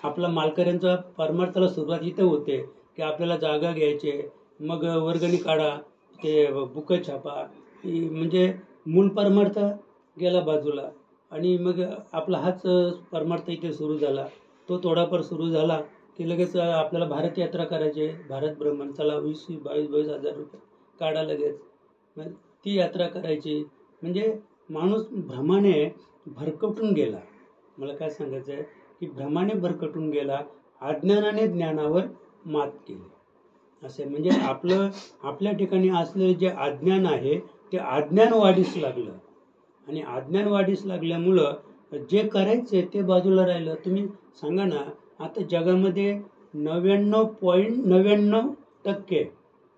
आपला मालकऱ्यांचा परमार्थाला सुरुवात इथे होते की आपल्याला जागा घ्यायची आहे. मग वर्गणी काढा, ते बुकं छापा, म्हणजे मूळ परमार्थ गेला बाजूला. आणि मग आपला हाच परमार्थ इथे सुरू झाला. तो थोडाफार सुरू झाला की लगेच आपल्याला भारत यात्रा करायची आहे, भारत भ्रमण, चला 20-22 हजार रुपये काढा लगेच. ती यात्रा करायची. म्हणजे माणूस भ्रमाने भरकटून गेला. मला काय सांगायचं आहे की भ्रमाने भरकटून गेला, अज्ञानाने ज्ञानावर मात केली. असे म्हणजे आपल्या ठिकाणी असलेलं जे अज्ञान आहे ते अज्ञान वाढीस लागलं, आणि अज्ञान वाढीस लागल्यामुळं जे करायचे ते बाजूला राहिलं. तुम्ही सांगा ना, आता जगामध्ये 99.99%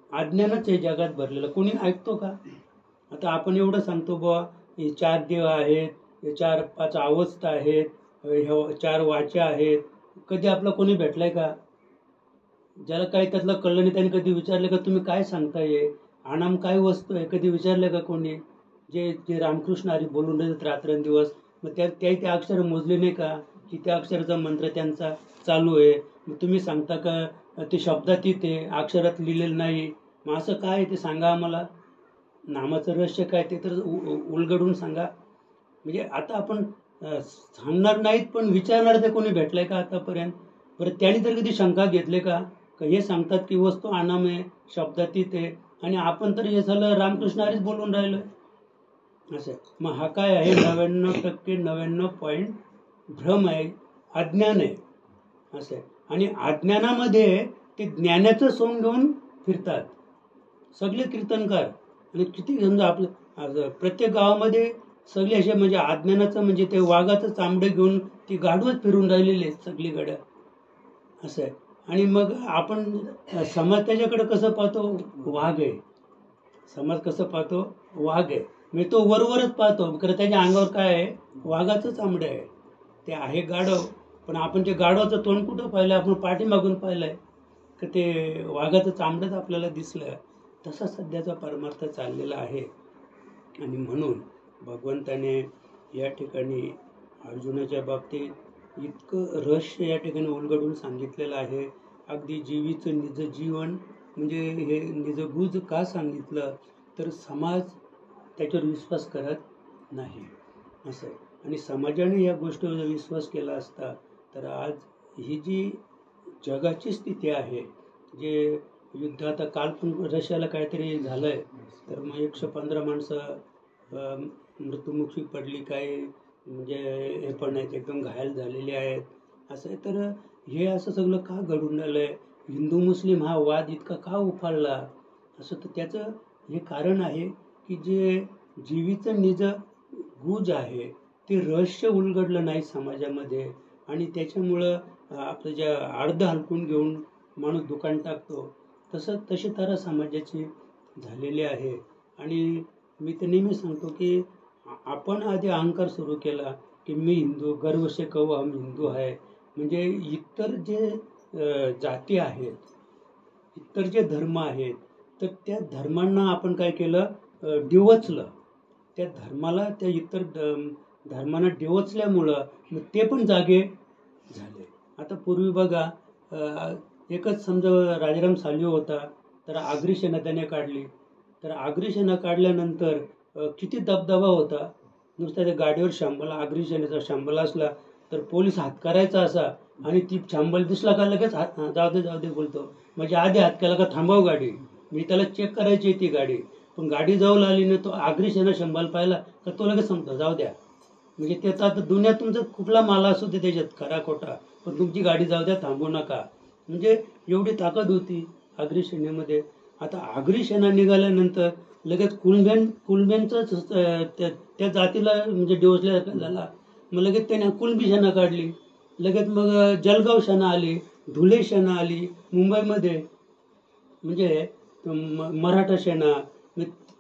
अज्ञानच आहे जगात भरलेलं. कोणी ऐकतो का? आता आपण एवढं सांगतो बुवा हे 4 देव आहेत, हे 4-5 अवस्था आहेत, ह्या 4 वाचा आहेत. कधी आपला कोणी भेटलाय का? ज्याला काही त्यातलं कळलं नाही त्याने कधी विचारलं का तुम्ही काय सांगताय, अनाम काय वस्तू आहे? कधी विचारलं का कोणी? जे जे रामकृष्ण हरी बोलून राहतात रात्रंदिवस, मग ते अक्षर मोजले नाही का की त्या अक्षराचा मंत्र त्यांचा चालू आहे? मग तुम्ही सांगता का ते शब्दातीत आहे, अक्षरात लिहिलेलं नाही? मग असं काय ते सांगा आम्हाला. नामाचं रहस्य काय ते तर उलगडून सांगा. म्हणजे आता आपण सांगणार नाहीत पण विचारणार ते कोणी भेटलंय का आतापर्यंत? बरं त्यांनी तर कधी शंका घेतले का? हे सांगतात की वस्तू अनाम आहे, शब्दातीत आहे, आणि आपण तर हे झालं रामकृष्ण हरीच बोलून राहिलोय. असं मग हा काय आहे? 99% भ्रम आहे, अज्ञान आहे. असं आहे. आणि अज्ञानामध्ये ते ज्ञानाचं सोंग घेऊन फिरतात सगळे कीर्तनकार. आणि किती समजा आपलं प्रत्येक गावामध्ये सगळे असे म्हणजे अज्ञानाचं म्हणजे ते वाघाचं चामडं घेऊन ती गाढवच फिरून राहिलेले आहेत सगळीकडे. असं आहे. आणि मग आपण समाज त्याच्याकडे कसं पाहतो? वाघ आहे. समाज कसं पाहतो? वाघ आहे. मी तो वरवरच पाहतो, कारण त्याच्या अंगावर काय आहे? वाघाचं चामडं आहे. ते आहे गाढव, पण आपण ते गाढवाचं तोंड कुठं पाहिलं? आपण पाठीमागून पाहिलंय का ते वाघाचं चामडंच आपल्याला दिसलं? तसा सध्याचा परमार्थ चाललेला आहे. आणि म्हणून भगवंताने या ठिकाणी अर्जुनाच्या बाबतीत इतकं रहस्य या ठिकाणी उलगडून सांगितलेलं आहे. अगदी जीवीचं निज जीवन म्हणजे हे निजगुज का सांगितलं? तर समाज त्याच्यावर विश्वास करत नाही असं. आणि समाजाने या गोष्टीवर विश्वास केला असता तर आज ही जी जगाची स्थिती आहे, जे युद्ध आता काल पण रशियाला काहीतरी झालंय तर मग 115 माणसं मृत्युमुखी पडली, काय म्हणजे हे पण आहेत, एकदम घायल झालेले आहेत. असं आहे. तर हे असं सगळं का घडून आलं आहे? हिंदू मुस्लिम हा वाद इतका का उफाळला? असं तर त्याचं हे कारण आहे की जे जीवीचं निज गुज आहे ते रहस्य उलगडलं नाही समाजामध्ये, आणि त्याच्यामुळं आपलं ज्या अर्ध हलकून घेऊन माणूस दुकान टाकतो तशी तारा समाजाची झालेली आहे. आणि मी तर नेहमी सांगतो की आपण आधी अहंकार सुरू केला की मी हिंदू, गर्व से कहो हम हिंदू आहे. म्हणजे इतर जे जाती आहेत, इतर जे धर्म आहेत, तर त्या धर्मांना आपण काय केलं? डिवचलं. त्या धर्माला त्या इतर धर्मांना डिवचल्यामुळं मग ते पण जागे झाले. आता पूर्वी बघा एकच समजा राजाराम सालिव होता, तर आगरी सेना त्याने काढली. तर आगरी सेना काढल्यानंतर किती दबदबा होता. नुसत्या त्या गाडीवर शांबला, आगरी सेनेचा शांबला असला तर पोलीस हात करायचा असा, आणि ती शांबल दिसला का लगेच जाऊ दे बोलतो. म्हणजे आधी हात केला का थांबव गाडी, मी त्याला चेक करायची ती गाडी. पण गाडी जाऊ आली ना, तो आगरी सेना शंभर पाहिला का तो लगेच सांगतो जाऊ द्या. म्हणजे त्याचा आता दुनिया तुमचा कुठला माल असू दे त्याच्यात खरा खोटा, पण तुमची गाडी जाऊ द्या, थांबू नका. म्हणजे एवढी ताकद होती आगरी सेनेमध्ये. आता आगरी सेना निघाल्यानंतर लगेच कुलब्यांचाच त्या जातीला म्हणजे डिवचल्या झाला. मग लगेच त्याने कुलबी सेना काढली. लगेच मग जळगाव सेना आली, धुळे सेना आली मुंबईमध्ये, म्हणजे मराठा सेना.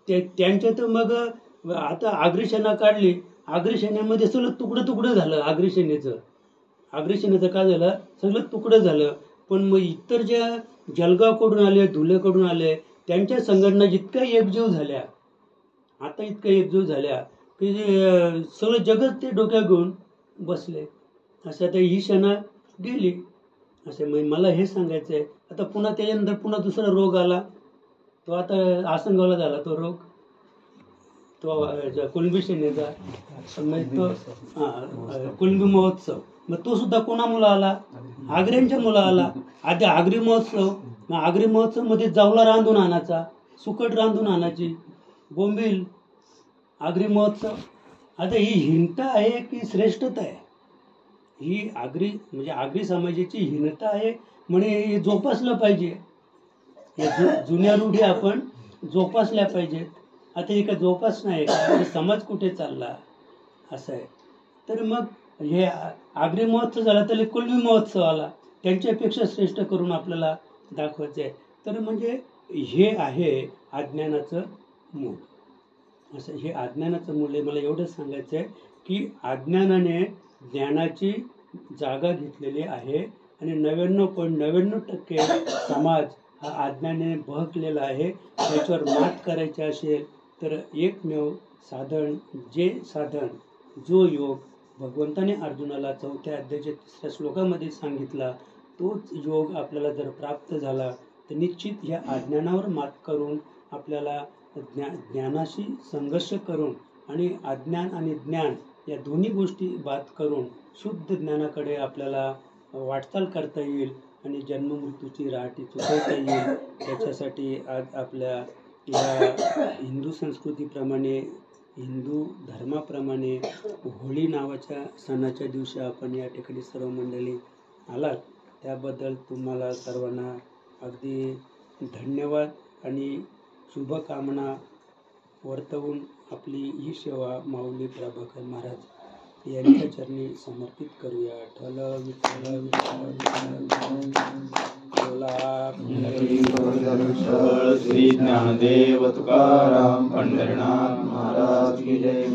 त्यांच्या तर मग आता आगरी सेना काढली. आगरी सेनेमध्ये सगळं तुकडं झालं. आगरी सेनेचं काय झालं? सगळं तुकडं झालं. पण मग इतर ज्या जळगावकडून आले, धुळेकडून आले, त्यांच्या संघटना जितक्या एकजीव झाल्या, आता इतक्या एकजीव झाल्या की सगळं जगत ते डोक्यात घेऊन बसले. असं आता ही सेना गेली. असे मग मला हे सांगायचं आहे. आता पुन्हा त्याच्यानंतर पुन्हा दुसरा रोग आला. तो आता आसनगावला झाला तो रोग, तो कुणबी सेनेचा. तो कुणबी महोत्सव. मग तो सुद्धा कोणामुळं आला? आग्र्यांच्या मुलं आला. आधी आगरी महोत्सव, मग आगरी महोत्सवमध्ये जावला रांधून आणायचा, सुकट रांधून आणायची. बोंबील, आगरी महोत्सव. आता ही हीनता आहे की श्रेष्ठता आहे? ही म्हणजे आगरी समाजाची हीनता आहे म्हणे हे जोपासलं पाहिजे. या जुन्या रूढी आपण जोपासल्या पाहिजेत. आता हे काय जोपासणं आहे का? समाज कुठे चालला असं आहे. तर मग हे आगरी महोत्सव झाला तर कुणबी महोत्सव आला, त्यांच्यापेक्षा श्रेष्ठ करून आपल्याला दाखवायचं आहे. तर म्हणजे हे आहे अज्ञानाचं मूळ. असं हे अज्ञानाचं मूळ आहे. मला एवढंच सांगायचं आहे की अज्ञानाने ज्ञानाची जागा घेतलेली आहे आणि 99.99% समाज हा अज्ञानाने बहकलेला आहे. त्याच्यावर मात करायची असेल तर एकमेव साधन, जो योग भगवंताने अर्जुनाला 4थ्या अध्यायाच्या 3ऱ्या श्लोकामध्ये सांगितला, तोच योग आपल्याला जर प्राप्त झाला तर निश्चित ह्या अज्ञानावर मात करून आपल्याला ज्ञानाशी संघर्ष करून आणि अज्ञान आणि ज्ञान या दोन्ही गोष्टी बाद करून शुद्ध ज्ञानाकडे आपल्याला वाटचाल करता येईल आणि जन्ममृत्यूची राहटी चुकवता येईल. त्याच्यासाठी आज आपल्या या हिंदू संस्कृतीप्रमाणे, हिंदू धर्माप्रमाणे होळी नावाच्या सणाच्या दिवशी आपण या ठिकाणी सर्व मंडळी आलात, त्याबद्दल तुम्हाला सर्वांना अगदी धन्यवाद आणि शुभकामना वर्तवून आपली ही सेवा माऊली प्रभाकर महाराज यांच्या चरणी समर्पित करूया. ठल विठ्ठल विठ्ठल श्री ज्ञानदेव तुकाराम पंढरीनाथ महाराज की जय.